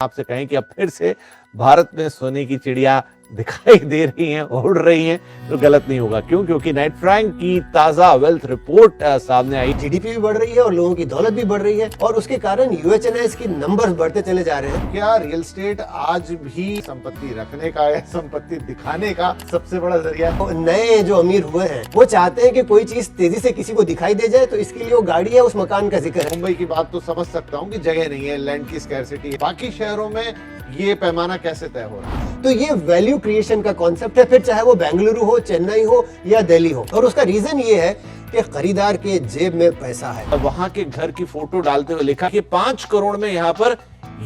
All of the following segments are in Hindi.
आपसे कहें कि अब फिर से भारत में सोने की चिड़िया दिखाई दे रही हैं, उड़ रही हैं, तो गलत नहीं होगा। क्यों? क्योंकि नाइट फ्रैंक की ताजा वेल्थ रिपोर्ट सामने आई। जीडीपी भी बढ़ रही है और लोगों की दौलत भी बढ़ रही है और उसके कारण यूएचएनआईएस की नंबर्स बढ़ते चले जा रहे हैं। क्या रियल एस्टेट आज भी संपत्ति रखने का या संपत्ति दिखाने का सबसे बड़ा जरिया है? और नए जो अमीर हुए हैं वो चाहते हैं कि कोई चीज तेजी से किसी को दिखाई दे जाए, तो इसके लिए वो गाड़ी है, उस मकान का जिक्र है। मुंबई की बात तो समझ सकता हूँ कि जगह नहीं है, लैंड की स्कैरसिटी है। बाकी शहरों में ये पैमाना कैसे तय हो रहा है? तो ये वैल्यू क्रिएशन का कॉन्सेप्ट है, फिर चाहे वो बेंगलुरु हो, चेन्नई हो या दिल्ली हो। और उसका रीजन ये है कि खरीदार के जेब में पैसा है। वहां के घर की फोटो डालते हुए लिखा कि 5 करोड़ में यहाँ पर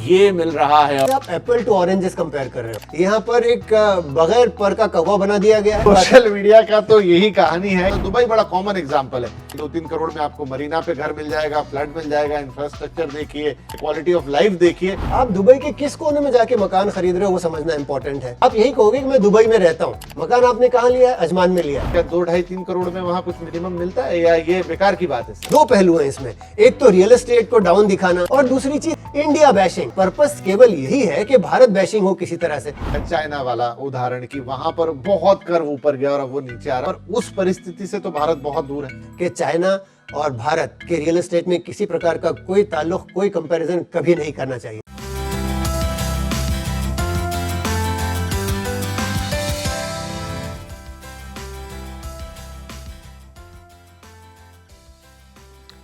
ये मिल रहा है। आप एप्पल टू ऑरेंजेस कंपेयर कर रहे हो। यहाँ पर एक बगैर पर का कौवा बना दिया गया है। सोशल मीडिया का तो यही कहानी है। तो दुबई बड़ा कॉमन एग्जांपल है। 2-3 करोड़ में आपको मरीना पे घर मिल जाएगा, फ्लैट मिल जाएगा, इंफ्रास्ट्रक्चर देखिए, क्वालिटी ऑफ लाइफ देखिए। आप दुबई के किस कोने में जाके मकान खरीद रहे हो वो समझना इंपॉर्टेंट है। आप यही कहोगे कि मैं दुबई में रहता हूँ। मकान आपने कहाँ लिया है? अजमान में लिया है। क्या 2-2.5-3 करोड़ में वहाँ कुछ मिनिमम मिलता है या ये बेकार की बात है? दो पहलू हैं इसमें। एक तो रियल एस्टेट को डाउन दिखाना और दूसरी चीज इंडिया बैशिंग। पर्पस केवल यही है कि भारत बैशिंग हो किसी तरह से। चाइना वाला उदाहरण की वहां पर बहुत कर्व ऊपर गया और अब वो नीचे आ रहा है। और उस परिस्थिति से तो भारत बहुत दूर है। कि चाइना और भारत के रियल एस्टेट में किसी प्रकार का कोई ताल्लुक, कोई कंपैरिजन कभी नहीं करना चाहिए।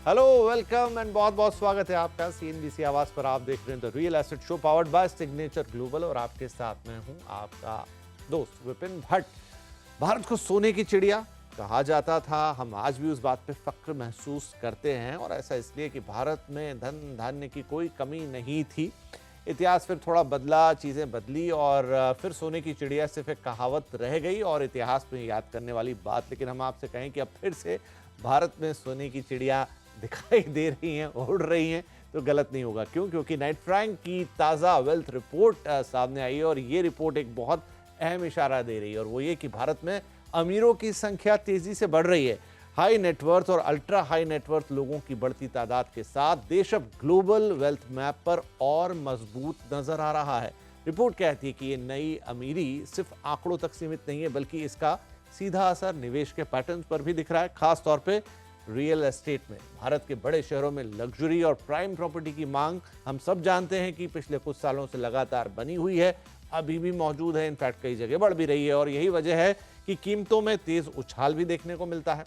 हेलो, वेलकम एंड बहुत बहुत स्वागत है आपका सीएनबीसी आवाज पर। आप देख रहे हैं the real asset show powered by signature global और आपके साथ में हूं आपका दोस्त विपिन भट्ट। भारत को सोने की चिड़िया कहा जाता था। हम आज भी उस बात पे फक्र महसूस करते हैं और ऐसा इसलिए कि भारत में धन धान्य की कोई कमी नहीं थी। इतिहास फिर थोड़ा बदला, चीज़ें बदली और फिर सोने की चिड़िया सिर्फ एक कहावत रह गई और इतिहास में याद करने वाली बात। लेकिन हम आपसे कहें कि अब फिर से भारत में सोने की चिड़िया दिखाई दे रही हैं, उड़ रही हैं, तो गलत नहीं होगा। क्यों? क्योंकि नाइट फ्रैंक की ताज़ा वेल्थ रिपोर्ट सामने आई है और ये रिपोर्ट एक बहुत अहम इशारा दे रही है और वो ये कि भारत में अमीरों की संख्या तेजी से बढ़ रही है। हाई नेटवर्थ और अल्ट्रा हाई नेटवर्थ लोगों की बढ़ती तादाद के साथ देश अब ग्लोबल वेल्थ मैप पर और मजबूत नजर आ रहा है। रिपोर्ट कहती है कि ये नई अमीरी सिर्फ आंकड़ों तक सीमित नहीं है, बल्कि इसका सीधा असर निवेश के पैटर्न पर भी दिख रहा है। खास तौर पे रियल एस्टेट में भारत के बड़े शहरों में लग्जरी और प्राइम प्रॉपर्टी की मांग हम सब जानते हैं कि पिछले कुछ सालों से लगातार बनी हुई है, अभी भी मौजूद है, इनफैक्ट कई जगह बढ़ भी रही है और यही वजह है कि कीमतों में तेज उछाल भी देखने को मिलता है।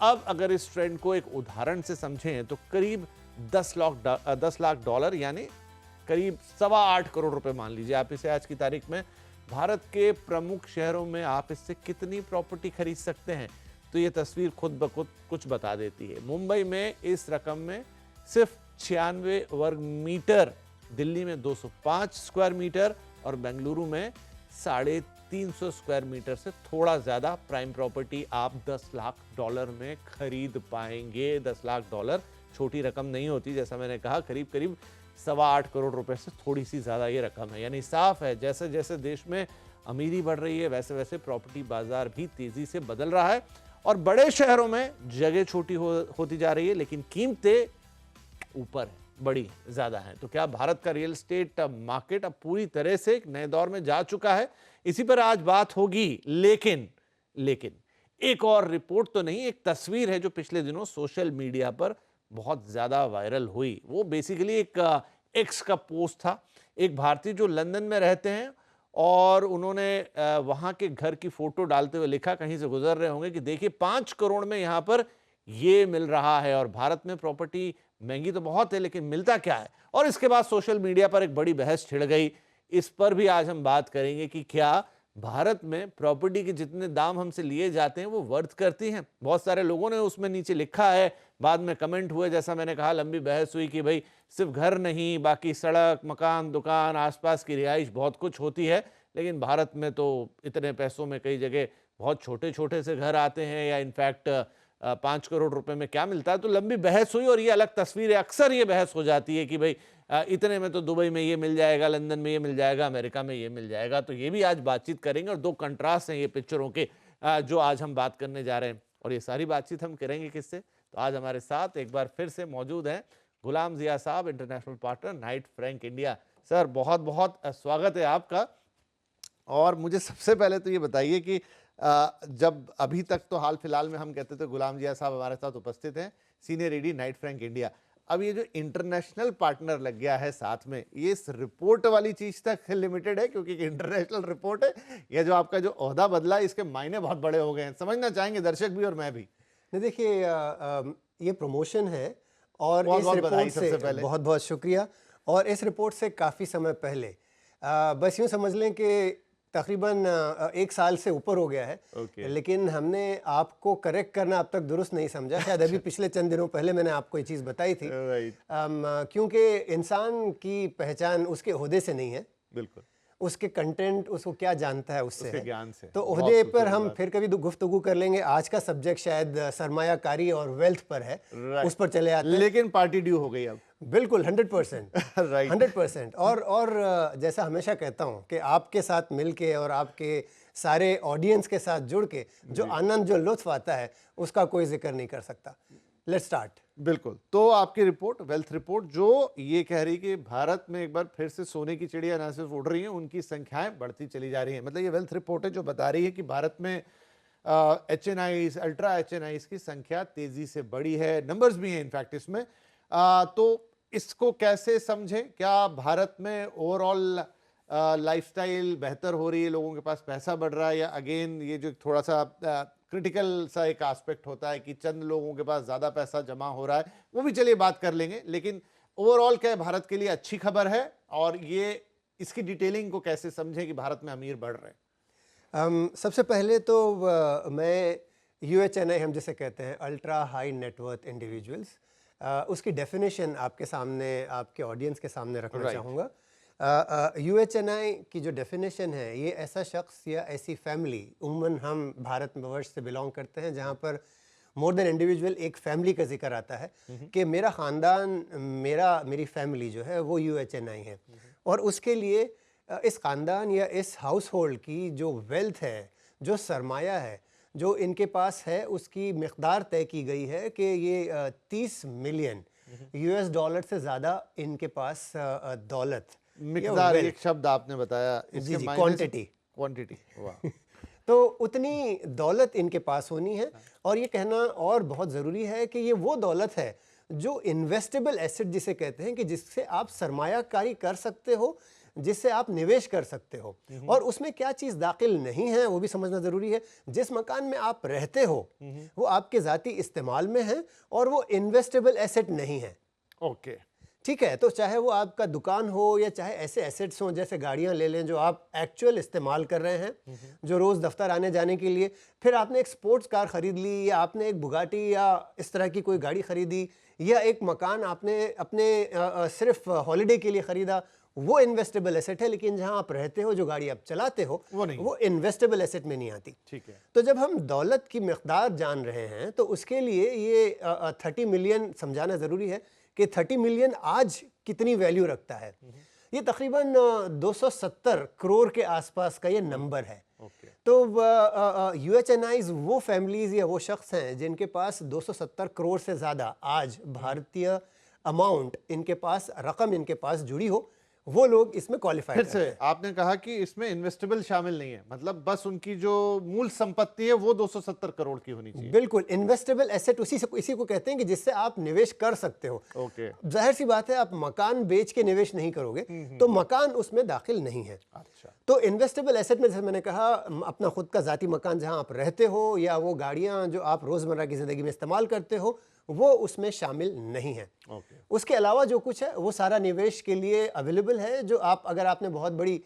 अब अगर इस ट्रेंड को एक उदाहरण से समझें तो करीब 10 लाख डॉलर यानी करीब 8.25 करोड़ रुपए मान लीजिए आप इसे आज की तारीख में। भारत के प्रमुख शहरों में आप इससे कितनी प्रॉपर्टी खरीद सकते हैं, तो ये तस्वीर खुद ब खुद कुछ बता देती है। मुंबई में इस रकम में सिर्फ 96 वर्ग मीटर, दिल्ली में 205 स्क्वायर मीटर और बेंगलुरु में 350 स्क्वायर मीटर से थोड़ा ज्यादा प्राइम प्रॉपर्टी आप 10 लाख डॉलर में खरीद पाएंगे। 10 लाख डॉलर छोटी रकम नहीं होती, जैसा मैंने कहा करीब करीब 8.25 करोड़ रुपए से थोड़ी सी ज्यादा ये रकम है। यानी साफ है जैसे जैसे देश में अमीरी बढ़ रही है वैसे वैसे प्रॉपर्टी बाजार भी तेजी से बदल रहा है और बड़े शहरों में जगह छोटी होती जा रही है लेकिन कीमतें ऊपर है, बड़ी ज्यादा है। तो क्या भारत का रियल एस्टेट मार्केट अब पूरी तरह से एक नए दौर में जा चुका है? इसी पर आज बात होगी। लेकिन एक और रिपोर्ट तो नहीं, एक तस्वीर है जो पिछले दिनों सोशल मीडिया पर बहुत ज्यादा वायरल हुई। वो बेसिकली एक एक्स का पोस्ट था। एक भारतीय जो लंदन में रहते हैं और उन्होंने वहां के घर की फोटो डालते हुए लिखा, कहीं से गुजर रहे होंगे, कि देखिए 5 करोड़ में यहां पर ये मिल रहा है। और भारत में प्रॉपर्टी महंगी तो बहुत है लेकिन मिलता क्या है? और इसके बाद सोशल मीडिया पर एक बड़ी बहस छिड़ गई। इस पर भी आज हम बात करेंगे कि क्या भारत में प्रॉपर्टी के जितने दाम हमसे लिए जाते हैं वो वर्थ करती हैं। बहुत सारे लोगों ने उसमें नीचे लिखा है, बाद में कमेंट हुए, जैसा मैंने कहा लंबी बहस हुई कि भाई सिर्फ घर नहीं, बाकी सड़क, मकान, दुकान, आसपास की रिहाइश बहुत कुछ होती है। लेकिन भारत में तो इतने पैसों में कई जगह बहुत छोटे छोटे से घर आते हैं या इनफैक्ट 5 करोड़ रुपए में क्या मिलता है। तो लंबी बहस हुई और ये अलग तस्वीर है। अक्सर ये बहस हो जाती है कि भाई इतने में तो दुबई में ये मिल जाएगा, लंदन में ये मिल जाएगा, अमेरिका में ये मिल जाएगा। तो ये भी आज बातचीत करेंगे और दो कंट्रास्ट हैं ये पिक्चरों के जो आज हम बात करने जा रहे हैं। और ये सारी बातचीत हम करेंगे किससे? तो आज हमारे साथ एक बार फिर से मौजूद हैं गुलाम जिया साहब, international partner night Frank India. Sir बहुत बहुत स्वागत है आपका। और मुझे सबसे पहले तो ये बताइए कि जब अभी तक तो हाल फिलहाल में हम कहते थे गुलाम जिया साहब हमारे साथ उपस्थित हैं, senior AD Knight Frank India. अब ये जो इंटरनेशनल पार्टनर लग गया है साथ में, ये इस रिपोर्ट वाली चीज तक लिमिटेड है क्योंकि इंटरनेशनल रिपोर्ट है, या जो आपका जो ओहदा बदला है इसके मायने बहुत बड़े हो गए हैं, समझना चाहेंगे दर्शक भी और मैं भी। नहीं देखिए, ये प्रमोशन है और बहुत इस बहुत बधाई रिपोर्ट सबसे से पहले। बहुत बहुत शुक्रिया। और इस रिपोर्ट से काफ़ी समय पहले, बस यूँ समझ लें कि तकरीबन 1 साल से ऊपर हो गया है। Okay. लेकिन हमने आपको करेक्ट करना अब तक दुरुस्त नहीं समझा। शायद अभी पिछले चंद दिनों पहले मैंने आपको ये चीज़ बताई थी। Right. क्योंकि इंसान की पहचान उसके ओहदे से नहीं है, बिल्कुल, उसके कंटेंट, उसको क्या जानता है उससे उसके है। ज्ञान से। तो बहुत ओहदे पर खूबसूरत हम बात। फिर कभी गुफ्तगू कर लेंगे। आज का सब्जेक्ट शायद सरमायाकारी और वेल्थ पर है, Right. उस पर चले आते हैं। लेकिन पार्टी ड्यू हो गई अब। बिल्कुल 100%। Right. 100%। और जैसा हमेशा कहता हूँ कि आपके साथ मिलके और आपके सारे ऑडियंस के साथ जुड़ के जो आनंद, जो लुत्फ आता है, उसका कोई जिक्र नहीं कर सकता। Let's start. बिल्कुल, तो आपकी रिपोर्ट, वेल्थ रिपोर्ट, जो ये कह रही कि भारत में एक बार फिर से सोने की चिड़िया ना सिर्फ उड़ रही हैं, उनकी संख्याएं बढ़ती चली जा रही हैं। मतलब ये वेल्थ रिपोर्ट है जो बता रही है कि भारत में HNIs, अल्ट्रा HNIs की संख्या तेजी से बढ़ी है। नंबर्स भी हैं इनफैक्ट इसमें। तो इसको कैसे समझें? क्या भारत में ओवरऑल लाइफस्टाइल बेहतर हो रही है, लोगों के पास पैसा बढ़ रहा है, या अगेन ये जो थोड़ा सा क्रिटिकल सा एक एस्पेक्ट होता है कि चंद लोगों के पास ज्यादा पैसा जमा हो रहा है, वो भी चलिए बात कर लेंगे। लेकिन ओवरऑल क्या भारत के लिए अच्छी खबर है, और ये इसकी डिटेलिंग को कैसे समझें कि भारत में अमीर बढ़ रहे हैं? सबसे पहले तो मैं UHNI हम जिसे कहते हैं, अल्ट्रा हाई नेटवर्थ इंडिविजुअल्स, उसकी डेफिनेशन आपके सामने, आपके ऑडियंस के सामने रखना Right. चाहूँगा। UHNI की जो डेफिनेशन है, ये ऐसा शख्स या ऐसी फैमिली, उम्मन हम भारत वर्ष से बिलोंग करते हैं जहाँ पर मोर देन इंडिविजुअल एक फैमिली का जिक्र आता है कि मेरा ख़ानदान, मेरी फैमिली जो है वो UHNI है। और उसके लिए इस ख़ानदान या इस हाउस होल्ड की जो वेल्थ है, जो सरमाया है, जो इनके पास है, उसकी मिक़दार तय की गई है कि ये 30 मिलियन $US से ज़्यादा इनके पास दौलत, मिकदार, एक शब्द आपने बताया, जी, क्वांटिटी। क्वांटिटी, वाह। तो उतनी दौलत इनके पास होनी है। और ये कहना और बहुत ज़रूरी है कि ये वो दौलत है जो इन्वेस्टेबल एसेट जिसे कहते हैं, कि जिससे आप सरमायाकारी कर सकते हो, जिससे आप निवेश कर सकते हो। और उसमें क्या चीज़ दाखिल नहीं है वो भी समझना ज़रूरी है। जिस मकान में आप रहते हो वो आपके ज़ाती इस्तेमाल में है और वो इन्वेस्टेबल एसेट नहीं है। ओके, ठीक है, तो चाहे वो आपका दुकान हो या चाहे ऐसे एसेट्स हों जैसे गाड़ियां ले लें जो आप एक्चुअल इस्तेमाल कर रहे हैं, जो रोज़ दफ्तर आने जाने के लिए, फिर आपने एक स्पोर्ट्स कार ख़रीद ली, या आपने एक बुगाटी या इस तरह की कोई गाड़ी ख़रीदी, या एक मकान आपने अपने सिर्फ हॉलीडे के लिए ख़रीदा, वो इन्वेस्टेबल एसेट है। लेकिन जहां आप रहते हो, जो गाड़ी आप चलाते हो, वो नहीं, वो इन्वेस्टेबल एसेट में नहीं आती। ठीक है। तो जब हम दौलत की मिक़दार जान रहे हैं तो उसके लिए ये 30 मिलियन समझाना ज़रूरी है कि 30 मिलियन आज कितनी वैल्यू रखता है। ये तकरीबन 270 करोड़ के आसपास का ये नंबर है। ओके, तो UHNIs वो फैमिलीज़ या वो शख्स हैं जिनके पास 270 करोड़ से ज़्यादा आज भारतीय अमाउंट इनके पास, रकम इनके पास जुड़ी हो, वो लोग इसमें क्वालिफाई फिर करते से हैं। आपने कहा कि इसमें इन्वेस्टेबल शामिल नहीं है, मतलब बस उनकी जो मूल संपत्ति है वो 270 करोड़ की होनी चाहिए। बिल्कुल, इन्वेस्टेबल एसेट इसी को कहते हैं कि जिससे आप निवेश कर सकते हो। ओके, जाहिर सी बात है, आप मकान बेच के निवेश नहीं करोगे, तो मकान उसमें दाखिल नहीं है। अच्छा, तो इन्वेस्टेबल एसेट में, जैसे मैंने कहा, अपना खुद का ज़ाती मकान जहां आप रहते हो, या वो गाड़ियां जो आप रोज़मर्रा की ज़िंदगी में इस्तेमाल करते हो, वो उसमें शामिल नहीं है। ओके, उसके अलावा जो कुछ है वो सारा निवेश के लिए अवेलेबल है। जो आप, अगर आपने बहुत बड़ी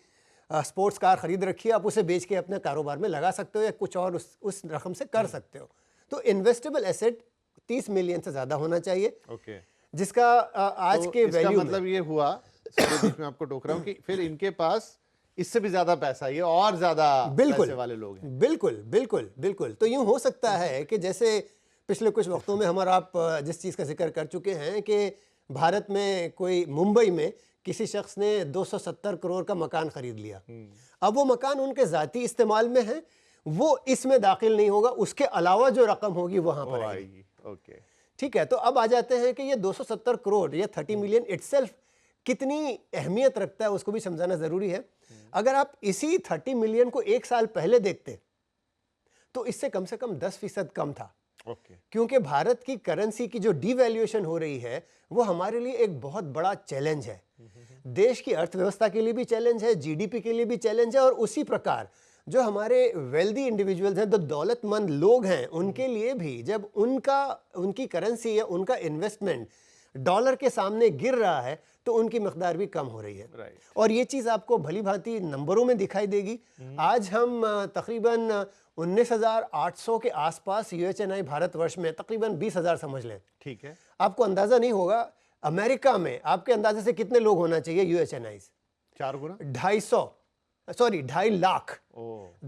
स्पोर्ट्स कार ख़रीद रखी है, आप उसे बेच के अपने कारोबार में लगा सकते हो या कुछ और उस रकम से कर सकते हो। तो इन्वेस्टेबल एसेट 30 मिलियन से ज़्यादा होना चाहिए, ओके। जिसका आज तो के इसका वैल्यू मतलब ये हुआ, sorry बीच में आपको टोक रहा हूं, कि फिर इनके पास इससे भी ज्यादा पैसा, ये और ज्यादा बिल्कुल पैसे वाले लोग हैं। बिल्कुल बिल्कुल बिल्कुल। तो यूं हो सकता है कि जैसे पिछले कुछ वक्तों में हमारा, आप जिस चीज़ का जिक्र कर चुके हैं कि भारत में कोई, मुंबई में किसी शख्स ने 270 करोड़ का मकान खरीद लिया। अब वो मकान उनके ज़ाती इस्तेमाल में है, वो इसमें दाखिल नहीं होगा, उसके अलावा जो रकम होगी वहां पर आएगी। ओके, ठीक है, तो अब आ जाते हैं कि ये 270 करोड़ या 30 मिलियन इटसेल्फ कितनी अहमियत रखता है उसको भी समझाना ज़रूरी है। अगर आप इसी 30 मिलियन को एक साल पहले देखते तो इससे कम से कम 10% कम था। क्योंकि भारत की करेंसी की जो डिवैल्यूएशन हो रही है वो हमारे लिए एक बहुत बड़ा चैलेंज है। देश की अर्थव्यवस्था के लिए भी चैलेंज है, जीडीपी के लिए भी चैलेंज है, और उसी प्रकार जो हमारे वेल्दी इंडिविजुअल्स हैं, जो दौलतमंद लोग हैं, उनके लिए भी जब उनकी करेंसी या उनका इन्वेस्टमेंट डॉलर के सामने गिर रहा है तो उनकी मकदार भी कम हो रही है। और ये चीज़ आपको भली भांति नंबरों में दिखाई देगी। आज हम तकरीबन 19,800 के आसपास यूएचएनआई भारतवर्ष में, तकरीबन 20,000 समझ लें। ठीक है। आपको अंदाज़ा नहीं होगा अमेरिका में आपके अंदाजे से कितने लोग होना चाहिए यूएचएनआई? 4 गुना, 2.5 लाख,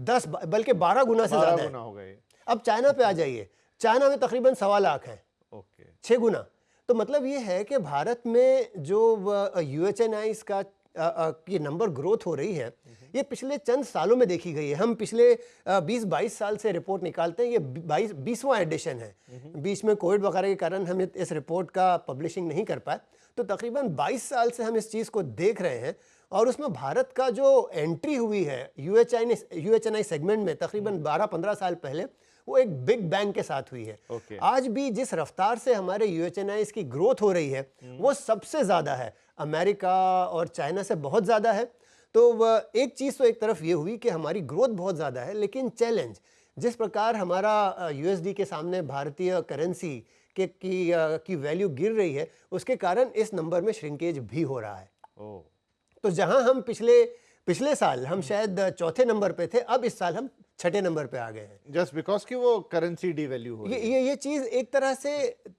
10 बल्कि 12 गुना से ज़्यादा गुना हो गए। अब चाइना पे आ जाइए, चाइना में तकरीबन 1.25 लाख है, 6 गुना। तो मतलब ये है कि भारत में जो यूएचएनआईज का ये नंबर ग्रोथ हो रही है, ये पिछले चंद सालों में देखी गई है। हम पिछले 20-22 साल से रिपोर्ट निकालते हैं, ये 20वां एडिशन है। बीच में कोविड वगैरह के कारण हम इस रिपोर्ट का पब्लिशिंग नहीं कर पाए, तो तकरीबन 22 साल से हम इस चीज़ को देख रहे हैं। और उसमें भारत का जो एंट्री हुई है यूएचएनआई सेगमेंट में तकरीबन 12-15 साल पहले, वो एक बिग बैंग के साथ हुई है। आज भी जिस रफ्तार से हमारे यूएचएनआईज की ग्रोथ हो रही है वो सबसे ज़्यादा है, अमेरिका और चाइना से बहुत ज़्यादा है। तो एक चीज़ तो एक तरफ ये हुई कि हमारी ग्रोथ बहुत ज़्यादा है, लेकिन चैलेंज जिस प्रकार हमारा यूएसडी के सामने भारतीय करेंसी की वैल्यू गिर रही है, उसके कारण इस नंबर में श्रिंकेज भी हो रहा है। तो जहां हम पिछले साल हम शायद चौथे नंबर पे थे, अब इस साल हम छठे नंबर पे आ गए हैं, जस्ट बिकॉज कि वो करेंसी डिवैल्यू हो रही है। ये चीज़ एक तरह से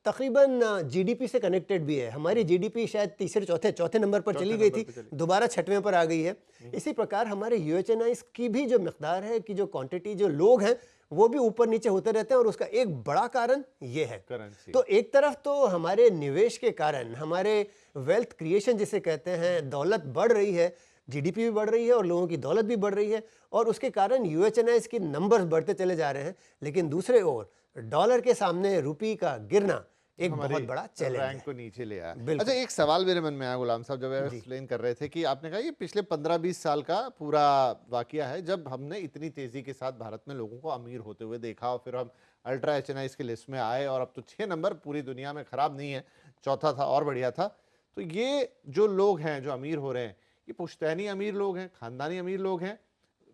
तकरीबन जीडीपी से कनेक्टेड भी है। हमारी जीडीपी शायद चौथे नंबर पर चली गई थी, दोबारा छठवें पर आ गई है। इसी प्रकार हमारे यूएचएनआईज की भी जो मिकदार है, की जो क्वांटिटी, जो लोग हैं, वो भी ऊपर नीचे होते रहते हैं, और उसका एक बड़ा कारण ये है करेंसी। तो एक तरफ तो हमारे निवेश के कारण, हमारे वेल्थ क्रिएशन जिसे कहते हैं, दौलत बढ़ रही है, जीडीपी भी बढ़ रही है और लोगों की दौलत भी बढ़ रही है, और उसके कारण यूएचएनआईज के नंबर्स बढ़ते चले जा रहे हैं। लेकिन दूसरे ओर डॉलर के सामने रुपये का गिरना एक बहुत बड़ा चैलेंज रैंक को नीचे ले आया। अच्छा, एक सवाल मेरे मन में आया गुलाम साहब, जब आप एक्सप्लेन कर रहे थे कि आपने कहा ये पिछले 15-20 साल का पूरा वाकया है, जब हमने इतनी तेजी के साथ भारत में लोगों को अमीर होते हुए देखा, और फिर हम अल्ट्रा एचएनआईज की लिस्ट में आए, और अब तो 6 नंबर पूरी दुनिया में खराब नहीं है, चौथा था और बढ़िया था। तो ये जो लोग हैं जो अमीर हो रहे हैं, ये पुश्तैनी अमीर लोग हैं, खानदानी अमीर लोग हैं,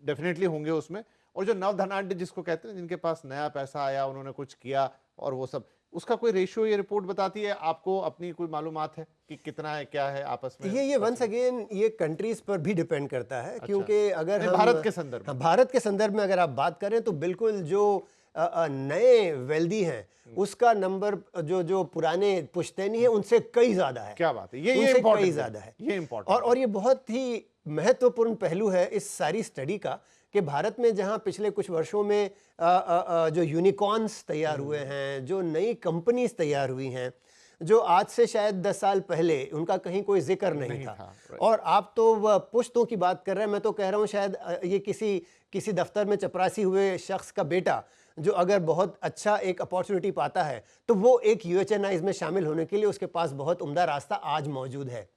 डेफिनेटली होंगे उसमें, और जो नवधनाढ्य जिसको कहते हैं, जिनके पास नया पैसा आया, उन्होंने कुछ किया और वो सब, उसका कोई रेशियो ये रिपोर्ट बताती है? आपको अपनी कोई मालूमात है कि कितना है, क्या है आपस में? ये वंस अगेन ये कंट्रीज पर भी डिपेंड करता है। क्योंकि अगर हम भारत के संदर्भ में अगर आप बात करें तो बिल्कुल जो नए वेल्दी हैं उसका नंबर जो पुराने पुश्तैनी है उनसे कई ज्यादा है। क्या बात है, ये इंपॉर्टेंट कई ज्यादा है, ये इंपॉर्टेंट। और ये बहुत ही महत्वपूर्ण पहलू है इस सारी स्टडी का, कि भारत में जहां पिछले कुछ वर्षों में जो यूनिकॉर्न्स तैयार हुए हैं, जो नई कंपनीज तैयार हुई हैं, जो आज से शायद 10 साल पहले उनका कहीं कोई जिक्र नहीं था। और आप तो पुश्तों की बात कर रहे हैं, मैं तो कह रहा हूँ शायद ये किसी दफ्तर में चपरासी हुए शख्स का बेटा जो अगर बहुत अच्छा एक अपॉर्चुनिटी पाता है तो वो एक यूएचएनआईज में शामिल होने के लिए उसके पास बहुत उम्दा रास्ता आज मौजूद है।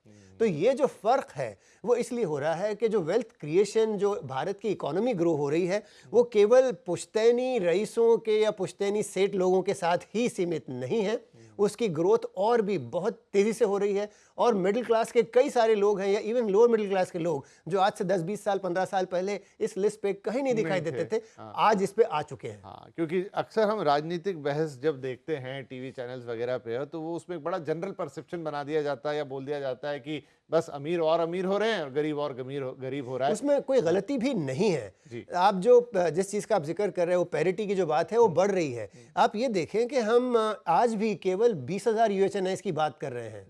तो ये जो फ़र्क है वो इसलिए हो रहा है कि जो वेल्थ क्रिएशन, जो भारत की इकोनॉमी ग्रो हो रही है, वो केवल पुश्तैनी रईसों के या पुश्तैनी सेठ लोगों के साथ ही सीमित नहीं है, उसकी ग्रोथ और भी बहुत तेज़ी से हो रही है। और मिडिल क्लास के कई सारे लोग हैं, या इवन लोअर मिडिल क्लास के लोग जो आज से 10-20 साल 15 साल पहले इस लिस्ट पे कहीं नहीं दिखाई देते थे, आज इस पे आ चुके हैं। हाँ, क्योंकि अक्सर हम राजनीतिक बहस जब देखते हैं टीवी चैनल्स वगैरह पे, तो वो उसमें एक बड़ा जनरल परसेप्शन बना दिया जाता है या बोल दिया जाता है कि बस अमीर और अमीर हो रहे हैं और गरीब और गरीब हो रहा है। उसमें कोई गलती भी नहीं है। आप जो जिस चीज़ का आप जिक्र कर रहे हो, पैरिटी की जो बात है वो बढ़ रही है। आप ये देखें कि हम आज भी केवल 20,000 यूएचएनआईज की बात कर रहे हैं,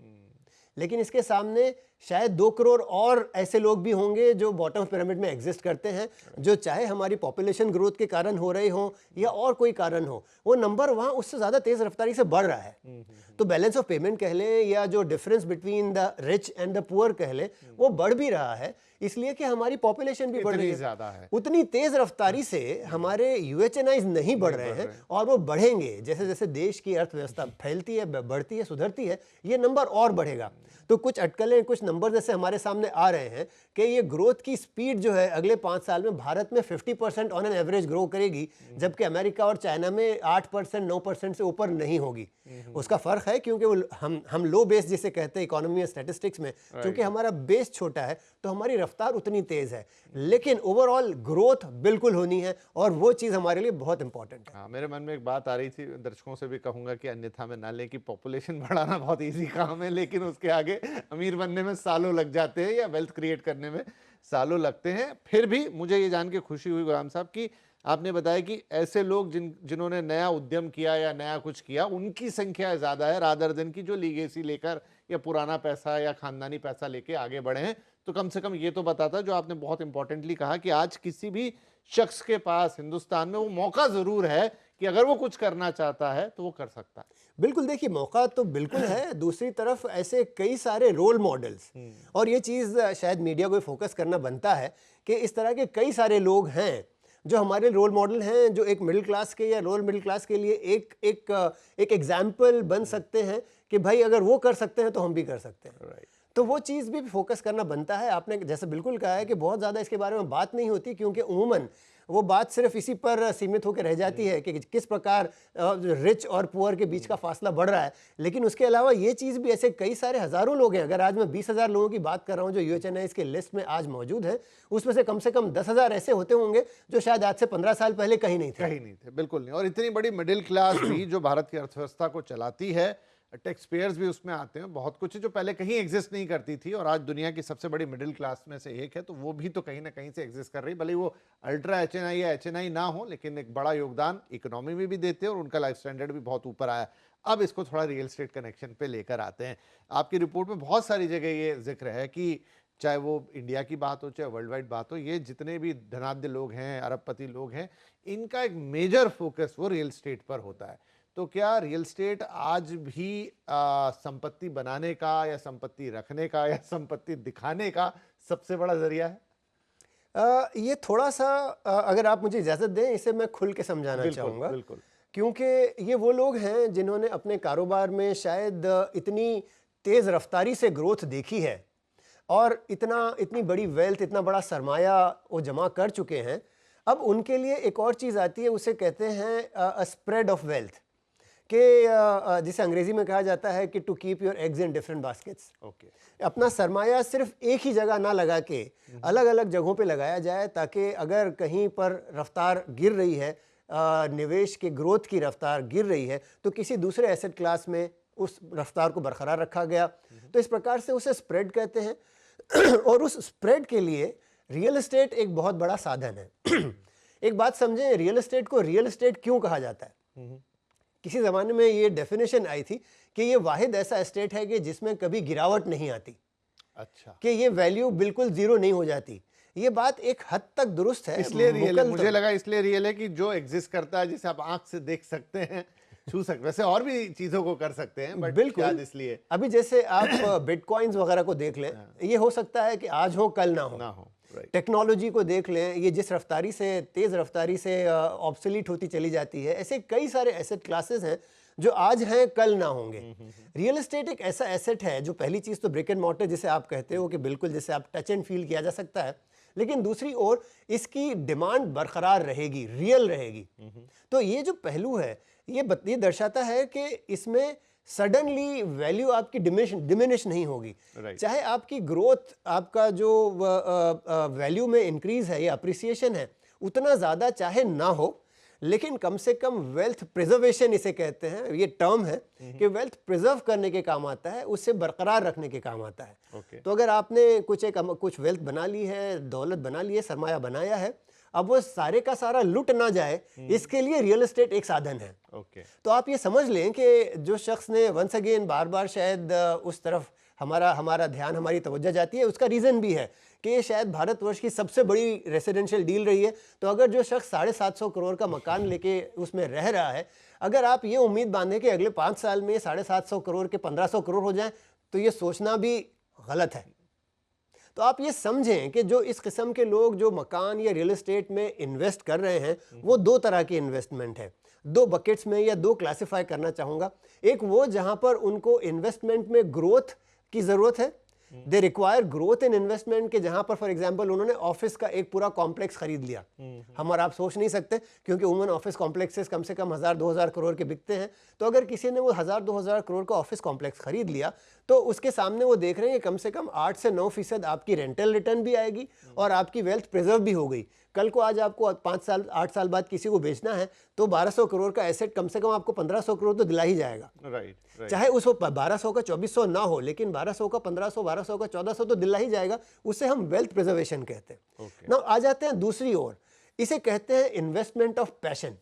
लेकिन इसके सामने शायद 2 करोड़ और ऐसे लोग भी होंगे जो बॉटम पिरामिड में एग्जिस्ट करते हैं, जो चाहे हमारी पॉपुलेशन ग्रोथ के कारण हो रहे हों या और कोई कारण हो, वो नंबर वहाँ उससे ज़्यादा तेज़ रफ्तारी से बढ़ रहा है। तो बैलेंस ऑफ पेमेंट कह लें या जो difference between the rich and the poor कह लें, वो बढ़ भी रहा है, इसलिए कि हमारी पॉपुलेशन भी बढ़ रही है। उतनी तेज़ रफ्तारी से हमारे यूएचएनआईज नहीं बढ़ रहे हैं, और वो बढ़ेंगे जैसे जैसे देश की अर्थव्यवस्था फैलती है, बढ़ती है, सुधरती है, ये नंबर और बढ़ेगा। तो कुछ अटकलें, कुछ नंबर जैसे हमारे सामने आ रहे हैं कि ये ग्रोथ की स्पीड जो है अगले 5 साल में भारत में 50% ऑन एन एवरेज ग्रो करेगी, जबकि अमेरिका और चाइना में 8% 9% से ऊपर नहीं होगी। उसका फर्क है क्योंकि वो हम लो बेस जिसे कहते हैं इकोनॉमी और स्टैटिस्टिक्स में, क्योंकि हमारा बेस छोटा है तो हमारी रफ्तार उतनी तेज है, लेकिन ओवरऑल ग्रोथ बिल्कुल होनी है और वो चीज़ हमारे लिए बहुत इंपॉर्टेंट है। हाँ, मेरे मन में एक बात आ रही थी, दर्शकों से भी कहूंगा कि अन्यथा में ना लें कि पॉपुलेशन बढ़ाना बहुत इजी काम है, लेकिन उसके आगे अमीर बनने में सालों लग जाते हैं या वेल्थ क्रिएट करने में सालों लगते हैं। फिर भी मुझे ये जान के खुशी हुई गुलाम साहब कि आपने बताया कि ऐसे लोग जिन्होंने नया उद्यम किया या नया कुछ किया उनकी संख्या ज़्यादा है रादर देन की जो लीगेसी लेकर या पुराना पैसा या खानदानी पैसा लेके आगे बढ़े हैं। तो कम से कम ये तो बताता, जो आपने बहुत इंपॉर्टेंटली कहा, कि आज किसी भी शख्स के पास हिंदुस्तान में वो मौका ज़रूर है कि अगर वो कुछ करना चाहता है तो वो कर सकता है। बिल्कुल, देखिए मौका तो बिल्कुल है, दूसरी तरफ ऐसे कई सारे रोल मॉडल्स, और ये चीज़ शायद मीडिया को फोकस करना बनता है कि इस तरह के कई सारे लोग हैं जो हमारे रोल मॉडल हैं, जो एक मिडिल क्लास के या लोअर मिडिल क्लास के लिए एक एग्जाम्पल बन सकते हैं कि भाई अगर वो कर सकते हैं तो हम भी कर सकते हैं। तो वो चीज़ भी फोकस करना बनता है। आपने जैसे बिल्कुल कहा है कि बहुत ज़्यादा इसके बारे में बात नहीं होती, क्योंकि उमूमन वो बात सिर्फ इसी पर सीमित होकर रह जाती है कि किस प्रकार रिच और पुअर के बीच का फासला बढ़ रहा है। लेकिन उसके अलावा ये चीज़ भी, ऐसे कई सारे हज़ारों लोग हैं, अगर आज मैं 20,000 लोगों की बात कर रहा हूँ जो UHNIs के लिस्ट में आज मौजूद हैं, उसमें से कम 10,000 ऐसे होते होंगे जो शायद आज से 15 साल पहले कहीं नहीं थे। बिल्कुल नहीं। और इतनी बड़ी मिडिल क्लास भी जो भारत की अर्थव्यवस्था को चलाती है, टैक्स पेयर्स भी उसमें आते हैं, बहुत कुछ है जो पहले कहीं एग्जिस्ट नहीं करती थी और आज दुनिया की सबसे बड़ी मिडिल क्लास में से एक है, तो वो भी तो कहीं ना कहीं से एग्जिस्ट कर रही, भले वो अल्ट्रा HNI या HNI ना हो, लेकिन एक बड़ा योगदान इकोनॉमी में भी देते हैं और उनका लाइफ स्टैंडर्ड भी बहुत ऊपर आया। अब इसको थोड़ा रियल एस्टेट कनेक्शन पे लेकर आते हैं। आपकी रिपोर्ट में बहुत सारी जगह ये जिक्र है कि चाहे वो इंडिया की बात हो चाहे वर्ल्ड वाइड बात हो, ये जितने भी धनाढ्य लोग हैं, अरबपति लोग हैं, इनका एक मेजर फोकस वो रियल एस्टेट पर होता है। तो क्या रियल एस्टेट आज भी संपत्ति बनाने का या संपत्ति रखने का या संपत्ति दिखाने का सबसे बड़ा जरिया है? ये थोड़ा सा अगर आप मुझे इजाज़त दें, इसे मैं खुल के समझाना चाहूँगा। बिल्कुल। क्योंकि ये वो लोग हैं जिन्होंने अपने कारोबार में शायद इतनी तेज़ रफ्तारी से ग्रोथ देखी है और इतनी बड़ी वेल्थ, इतना बड़ा सरमाया वो जमा कर चुके हैं। अब उनके लिए एक और चीज़ आती है, उसे कहते हैं स्प्रेड ऑफ वेल्थ, कि जिसे अंग्रेजी में कहा जाता है कि to keep your eggs in different baskets. अपना सरमाया सिर्फ एक ही जगह ना लगा के अलग अलग जगहों पे लगाया जाए, ताकि अगर कहीं पर रफ्तार गिर रही है, निवेश के ग्रोथ की रफ्तार गिर रही है, तो किसी दूसरे एसेट क्लास में उस रफ्तार को बरकरार रखा गया। तो इस प्रकार से उसे स्प्रेड कहते हैं और उस स्प्रेड के लिए रियल एस्टेट एक बहुत बड़ा साधन है। एक बात समझें, रियल एस्टेट को रियल एस्टेट क्यों कहा जाता है? किसी ज़माने में ये डेफिनेशन आई थी कि ये वाहिद ऐसा एस्टेट है कि जिसमें कभी गिरावट नहीं आती। अच्छा, कि ये वैल्यू बिल्कुल जीरो नहीं हो जाती। ये बात एक हद तक दुरुस्त है, इसलिए रियल है। मुझे लगा इसलिए रियल है कि जो एग्जिस्ट करता है, जिसे आप आंख से देख सकते हैं, छू सकते, वैसे और भी चीजों को कर सकते हैं, बट बिल्कुल इसलिए अभी जैसे आप बिटकॉइंस वगैरह को देख लें, ये हो सकता है कि आज हो कल ना हो। टेक्नोलॉजी को देख लें, ये जिस रफ्तारी से, तेज़ रफ्तारी से ऑब्सोलीट होती चली जाती है। ऐसे कई सारे एसेट क्लासेस हैं जो आज हैं कल ना होंगे। रियल एस्टेट एक ऐसा एसेट है जो, पहली चीज़ तो ब्रिक एंड मॉर्टर जिसे आप कहते हो कि बिल्कुल जैसे आप टच एंड फील किया जा सकता है, लेकिन दूसरी ओर इसकी डिमांड बरकरार रहेगी, रियल रहेगी। तो ये जो पहलू है ये दर्शाता है कि इसमें सडनली वैल्यू आपकी डिमिनिश नहीं होगी। चाहे आपकी ग्रोथ, आपका जो वैल्यू में इंक्रीज है या अप्रिसिएशन है, उतना ज़्यादा चाहे ना हो, लेकिन कम से कम वेल्थ प्रिजर्वेशन इसे कहते हैं, ये टर्म है कि वेल्थ प्रिजर्व करने के काम आता है, उससे बरकरार रखने के काम आता है। तो अगर आपने कुछ वेल्थ बना ली है, दौलत बना ली है, सरमाया बनाया है, अब वो सारे का सारा लुट ना जाए, इसके लिए रियल एस्टेट एक साधन है। तो आप ये समझ लें कि जो शख्स ने वंस अगेन बार बार शायद उस तरफ हमारा ध्यान, हमारी तवज्जो जाती है, उसका रीज़न भी है कि ये शायद भारतवर्ष की सबसे बड़ी रेसिडेंशियल डील रही है। तो अगर जो शख्स 750 करोड़ का मकान लेके उसमें रह रहा है, अगर आप ये उम्मीद बांधें कि अगले 5 साल में 750 करोड़ के 1500 करोड़ हो जाएं, तो ये सोचना भी गलत है। तो आप ये समझें कि जो इस किस्म के लोग जो मकान या रियल एस्टेट में इन्वेस्ट कर रहे हैं, वो दो तरह की इन्वेस्टमेंट है। दो बकेट्स में या दो क्लासिफाई करना चाहूँगा। एक वो जहाँ पर उनको इन्वेस्टमेंट में ग्रोथ की ज़रूरत है, they require growth in investment के जहां पर फॉर एग्जांपल उन्होंने ऑफिस का एक पूरा कॉम्प्लेक्स खरीद लिया। हम और आप सोच नहीं सकते क्योंकि उमन ऑफिस कॉम्प्लेक्सेस कम से कम 1000-2000 करोड़ के बिकते हैं। तो अगर किसी ने वो 1000-2000 करोड़ का ऑफिस कॉम्प्लेक्स खरीद लिया तो उसके सामने वो देख रहे हैं कि कम से कम 8 से 9% आपकी रेंटल रिटर्न भी आएगी और आपकी वेल्थ प्रिजर्व भी हो गई। कल को आज आपको 5 साल 8 साल बाद किसी को बेचना है तो 1200 करोड़ का एसेट कम से कम आपको 1500 करोड़ तो दिला ही जाएगा। राइट। चाहे उस 1200 का 2400 ना हो, लेकिन 1200 का 1500, 1200 का 1400 तो दिला ही जाएगा। उसे हम वेल्थ प्रिजर्वेशन कहते हैं। ना आ जाते हैं दूसरी ओर, इसे कहते हैं इन्वेस्टमेंट ऑफ पैशन।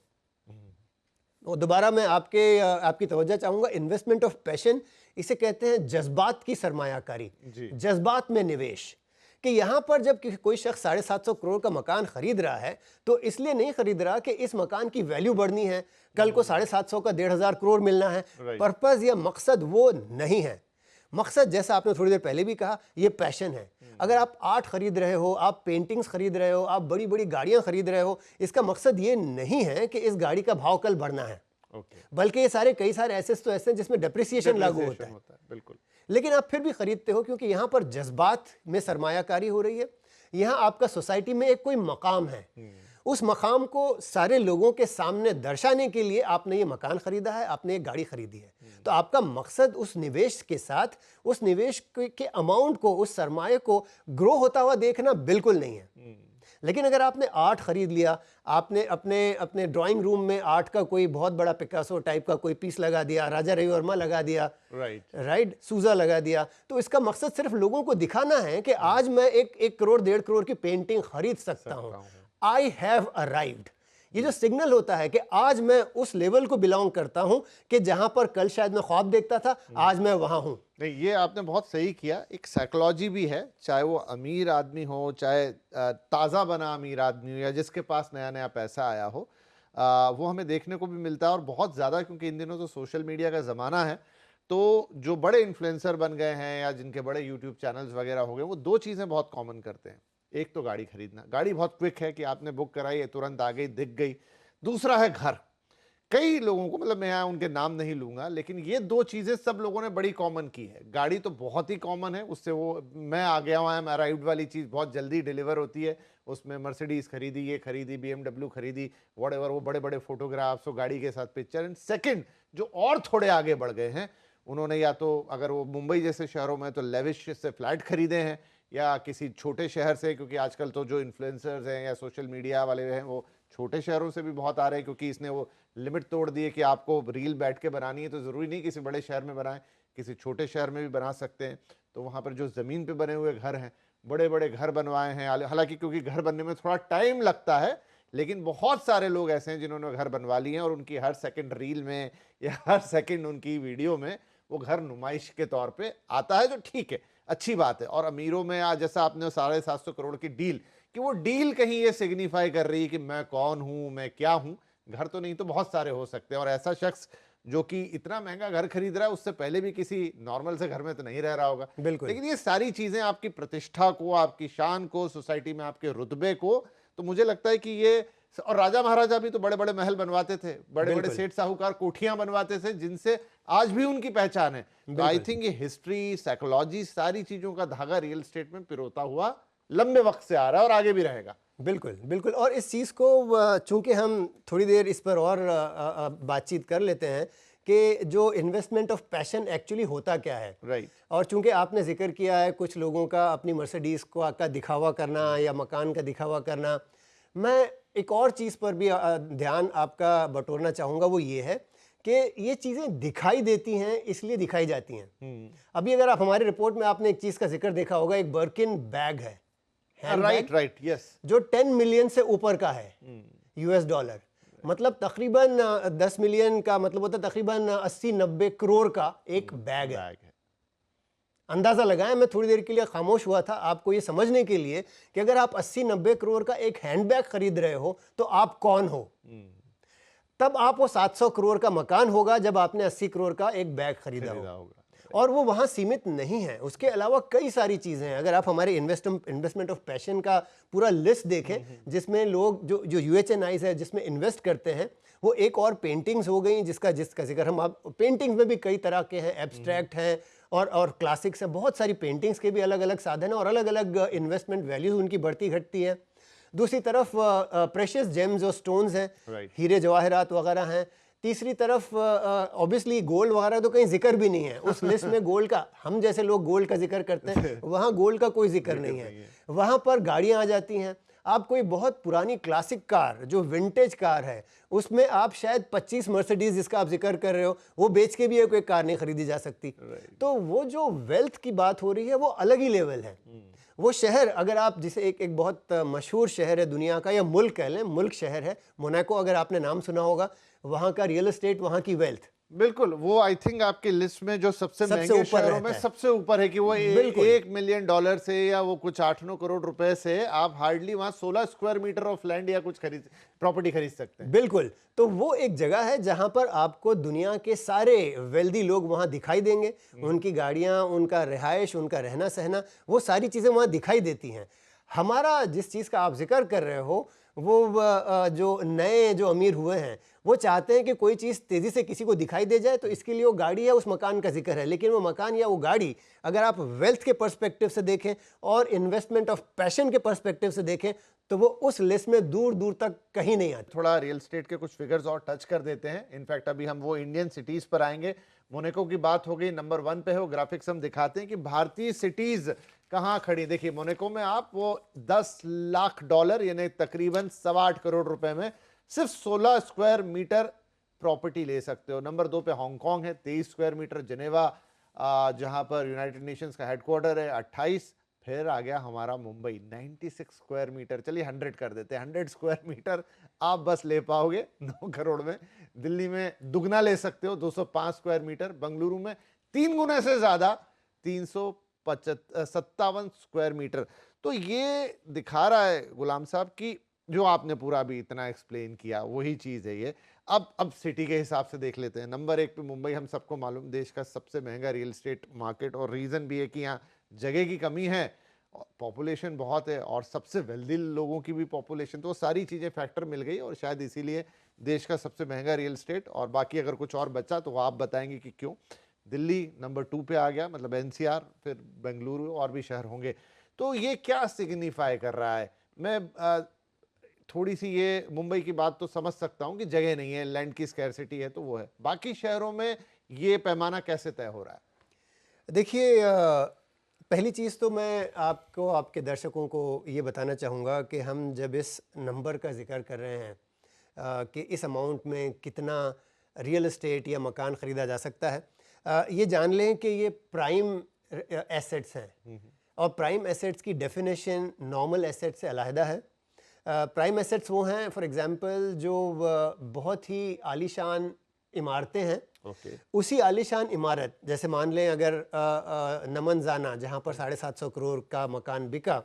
और दोबारा मैं आपकी तवज्जो चाहूंगा, इन्वेस्टमेंट ऑफ पैशन इसे कहते हैं जज्बात की सरमायाकारी, जज्बात में निवेश। कि यहां पर जब कोई शख्स 750 करोड़ का मकान खरीद रहा है तो इसलिए नहीं खरीद रहा कि इस मकान की वैल्यू बढ़नी है, कल को 750 का 1500 करोड़ मिलना है। पर्पस या मकसद वो नहीं है। मकसद जैसा आपने थोड़ी देर पहले भी कहा, ये पैशन है। अगर आप आर्ट खरीद रहे हो, आप पेंटिंग्स खरीद रहे हो, आप बड़ी बड़ी गाड़ियां खरीद रहे हो, इसका मकसद ये नहीं है कि इस गाड़ी का भाव कल बढ़ना है, बल्कि ये कई सारे एसेट्स तो ऐसे हैं जिसमें डेप्रिसिएशन लागू होता है। बिल्कुल। लेकिन आप फिर भी खरीदते हो क्योंकि यहां पर जज्बात में सरमायाकारी हो रही है। यहां आपका सोसाइटी में एक कोई मकाम है, उस मकाम को सारे लोगों के सामने दर्शाने के लिए आपने ये मकान खरीदा है, आपने एक गाड़ी खरीदी है। तो आपका मकसद उस निवेश के साथ उस निवेश के अमाउंट को, उस सरमाए को ग्रो होता हुआ देखना बिल्कुल नहीं है। लेकिन अगर आपने आर्ट खरीद लिया, आपने अपने ड्राइंग रूम में आर्ट का कोई बहुत बड़ा पिकासो टाइप का कोई पीस लगा दिया, राजा रविवर्मा लगा दिया, राइट सूजा लगा दिया, तो इसका मकसद सिर्फ लोगों को दिखाना है कि आज मैं 1 करोड़ 1.5 करोड़ की पेंटिंग खरीद सकता हूं, आई हैव अराइव्ड। ये जो सिग्नल होता है कि आज मैं उस लेवल को बिलोंग करता हूं कि जहां पर कल शायद मैं ख्वाब देखता था, आज मैं वहां हूं। नहीं, ये आपने बहुत सही किया। एक साइकोलॉजी भी है, चाहे वो अमीर आदमी हो, चाहे ताज़ा बना अमीर आदमी हो, या जिसके पास नया नया पैसा आया हो, वो हमें देखने को भी मिलता है। और बहुत ज़्यादा, क्योंकि इन दिनों तो सोशल मीडिया का ज़माना है, तो जो बड़े इन्फ्लुएंसर बन गए हैं या जिनके बड़े यूट्यूब चैनल्स वगैरह हो गए, वो 2 चीज़ें बहुत कॉमन करते हैं। एक तो गाड़ी खरीदना, गाड़ी बहुत क्विक है कि आपने बुक कराई है, तुरंत आ गई, दिख गई। दूसरा है घर। कई लोगों को, मतलब मैं उनके नाम नहीं लूंगा, लेकिन ये 2 चीजें सब लोगों ने बड़ी कॉमन की है। गाड़ी तो बहुत ही कॉमन है, उससे वो मैं आ गया हूं, आई एम अराइव्ड वाली चीज बहुत जल्दी डिलीवर होती है। उसमें मर्सिडीज खरीदी, ये खरीदी, BMW खरीदी, व्हाटएवर, वो बड़े बड़े फोटोग्राफ्स, वो गाड़ी के साथ पिक्चर। एंड सेकंड, जो और थोड़े आगे बढ़ गए हैं, उन्होंने या तो अगर वो मुंबई जैसे शहरों में तो लेविश से फ्लैट खरीदे हैं, या किसी छोटे शहर से, क्योंकि आजकल तो जो इन्फ्लुएंसर्स हैं या सोशल मीडिया वाले हैं वो छोटे शहरों से भी बहुत आ रहे हैं, क्योंकि इसने वो लिमिट तोड़ दी है कि आपको रील बैठ के बनानी है तो ज़रूरी नहीं किसी बड़े शहर में बनाएं, किसी छोटे शहर में भी बना सकते हैं। तो वहाँ पर जो ज़मीन पे बने हुए घर हैं, बड़े बड़े घर बनवाए हैं। हालांकि क्योंकि घर बनने में थोड़ा टाइम लगता है, लेकिन बहुत सारे लोग ऐसे हैं जिन्होंने घर बनवा लिए हैं, और उनकी हर सेकंड रील में या हर सेकंड उनकी वीडियो में वो घर नुमाइश के तौर पे आता है, जो ठीक है, अच्छी बात है। और अमीरों में आज जैसा आपने 750 करोड़ की डील, कि वो डील कहीं ये सिग्निफाई कर रही है कि मैं कौन हूं, मैं क्या हूं। घर तो नहीं तो बहुत सारे हो सकते हैं। और ऐसा शख्स जो कि इतना महंगा घर खरीद रहा है, उससे पहले भी किसी नॉर्मल से घर में तो नहीं रह रहा होगा। बिल्कुल। लेकिन ये सारी चीजें आपकी प्रतिष्ठा को, आपकी शान को, सोसाइटी में आपके रुतबे को, तो मुझे लगता है कि ये, और राजा महाराजा भी तो बड़े बड़े महल बनवाते थे, बड़े बड़े सेठ साहूकार कोठियां बनवाते थे, जिनसे आज भी उनकी पहचान है। तो आई थिंक ये हिस्ट्री, साइकोलॉजी, सारी चीजों का धागा रियल एस्टेट में पिरोता हुआ लंबे वक्त से आ रहा है और आगे भी रहेगा। बिल्कुल बिल्कुल। और इस चीज़ को चूंकि हम थोड़ी देर इस पर और बातचीत कर लेते हैं कि जो इन्वेस्टमेंट ऑफ पैशन एक्चुअली होता क्या है। राइट। और चूंकि आपने जिक्र किया है कुछ लोगों का अपनी मर्सिडीज़ का दिखावा करना या मकान का दिखावा करना, मैं एक और चीज़ पर भी ध्यान आपका बटोरना चाहूँगा, वो ये है कि ये चीज़ें दिखाई देती हैं इसलिए दिखाई जाती हैं। अभी अगर आप हमारी रिपोर्ट में आपने एक चीज़ का जिक्र देखा होगा, एक बर्किन बैग है, राइट, यस, जो 10 मिलियन से ऊपर का है $, मतलब तकरीबन 10 मिलियन का मतलब होता है तकरीबन 80-90 करोड़ का एक बैग है। अंदाजा लगाएं, मैं थोड़ी देर के लिए खामोश हुआ था आपको ये समझने के लिए कि अगर आप 80-90 करोड़ का एक हैंडबैग खरीद रहे हो तो आप कौन हो। तब आप वो 700 करोड़ का मकान होगा जब आपने 80 करोड़ का एक बैग खरीदा होगा। और वो वहाँ सीमित नहीं है, उसके अलावा कई सारी चीज़ें हैं। अगर आप हमारे इन्वेस्टमेंट ऑफ पैशन का पूरा लिस्ट देखें, जिसमें लोग जो यूएचएनआईज है जिसमें इन्वेस्ट करते हैं, वो एक और पेंटिंग्स हो गई जिसका जिक्र हम आप पेंटिंग्स में भी कई तरह के हैं, एब्स्ट्रैक्ट हैं और क्लासिक्स हैं, बहुत सारी पेंटिंग्स के भी अलग अलग साधन हैं और अलग अलग इन्वेस्टमेंट वैल्यूज उनकी बढ़ती घटती है। दूसरी तरफ प्रेशियस जेम्स और स्टोन्स हैं, हीरे जवाहरात वगैरह हैं। तीसरी तरफ ऑब्वियसली गोल्ड वगैरह तो कहीं जिक्र भी नहीं है उस लिस्ट में। गोल्ड का, हम जैसे लोग गोल्ड का जिक्र करते हैं, वहाँ गोल्ड का कोई जिक्र नहीं है। वहाँ पर गाड़ियाँ आ जाती हैं। आप कोई बहुत पुरानी क्लासिक कार जो विंटेज कार है, उसमें आप शायद 25 मर्सिडीज जिसका आप जिक्र कर रहे हो, वो बेच के भी कोई कार नहीं खरीदी जा सकती। तो वो जो वेल्थ की बात हो रही है वो अलग ही लेवल है। वो शहर, अगर आप जिसे एक बहुत मशहूर शहर है दुनिया का, या मुल्क कह लें, मुल्क शहर है मोनाको, अगर आपने नाम सुना होगा, वहाँ का रियल एस्टेट, वहाँ की वेल्थ, बिल्कुल, वो आई थिंक आपकी लिस्ट में जो सबसे महंगे शहरों में सबसे ऊपर है कि वो $1 मिलियन से या वो कुछ 8-9 करोड़ रुपए से आप हार्डली वहां 16 स्क्वायर मीटर ऑफ लैंड या कुछ प्रॉपर्टी खरीद सकते हैं। बिल्कुल, तो वो एक जगह है जहां पर आपको दुनिया के सारे वेल्दी लोग वहां दिखाई देंगे। उनकी गाड़ियां, उनका रिहाइश, उनका रहना सहना, वो सारी चीज़ें वहां दिखाई देती हैं। हमारा जिस चीज़ का आप जिक्र कर रहे हो, वो जो नए जो अमीर हुए हैं, वो चाहते हैं कि कोई चीज़ तेज़ी से किसी को दिखाई दे जाए, तो इसके लिए वो गाड़ी या उस मकान का जिक्र है। लेकिन वो मकान या वो गाड़ी अगर आप वेल्थ के पर्सपेक्टिव से देखें और इन्वेस्टमेंट ऑफ पैशन के पर्सपेक्टिव से देखें, तो वो उस लिस्ट में दूर दूर तक कहीं नहीं आती। थोड़ा रियल एस्टेट के कुछ फिगर्स और टच कर देते हैं। इनफैक्ट अभी हम वो इंडियन सिटीज पर आएंगे। मोनाको की बात हो गई, नंबर 1 पे है, वो ग्राफिक्स हम दिखाते हैं कि भारतीय सिटीज कहाँ खड़ी। देखिए मोनाको में आप वो $10 लाख यानी तकरीबन 8.25 करोड़ रुपए में सिर्फ 16 स्क्वायर मीटर प्रॉपर्टी ले सकते हो। नंबर 2 पे हांगकांग है, 23 स्क्वायर मीटर। जेनेवा जहां पर यूनाइटेड नेशंस का हेडक्वार्टर है, 28। फिर आ गया हमारा मुंबई, 96 स्क्वायर मीटर। चलिए 100 कर देते हैं, 100 स्क्वायर मीटर आप बस ले पाओगे 9 करोड़ में। दिल्ली में दुगना ले सकते हो, 205 स्क्वायर मीटर। बंगलुरु में 3 गुना से ज्यादा, 357 स्क्वायर मीटर। तो ये दिखा रहा है गुलाम साहब कि जो आपने पूरा अभी इतना एक्सप्लेन किया वही चीज है ये। अब सिटी के हिसाब से देख लेते हैं। नंबर 1 पे मुंबई, हम सबको मालूम, देश का सबसे महंगा रियल एस्टेट मार्केट, और रीजन भी है कि यहाँ जगह की कमी है, पॉपुलेशन बहुत है और सबसे वेल्दी लोगों की भी पॉपुलेशन, तो वो सारी चीजें फैक्टर मिल गई और शायद इसीलिए देश का सबसे महंगा रियल एस्टेट। और बाकी अगर कुछ और बचा तो वो आप बताएंगे कि क्यों। दिल्ली नंबर 2 पे आ गया, मतलब एनसीआर, फिर बेंगलुरु और भी शहर होंगे। तो ये क्या सिग्निफाई कर रहा है? मैं थोड़ी सी ये मुंबई की बात तो समझ सकता हूँ कि जगह नहीं है, लैंड की स्कैरसिटी है, तो वो है। बाकी शहरों में ये पैमाना कैसे तय हो रहा है? देखिए, पहली चीज़ तो मैं आपको, आपके दर्शकों को ये बताना चाहूँगा कि हम जब इस नंबर का जिक्र कर रहे हैं कि इस अमाउंट में कितना रियल एस्टेट या मकान ख़रीदा जा सकता है, ये जान लें कि ये प्राइम एसेट्स हैं और प्राइम एसेट्स की डेफिनेशन नॉर्मल एसेट से अलहदा है। प्राइम एसेट्स वो हैं, फॉर एग्जांपल, जो बहुत ही आलीशान इमारतें हैं। उसी आलीशान इमारत, जैसे मान लें अगर नमन जाना जहाँ पर 750 करोड़ का मकान बिका,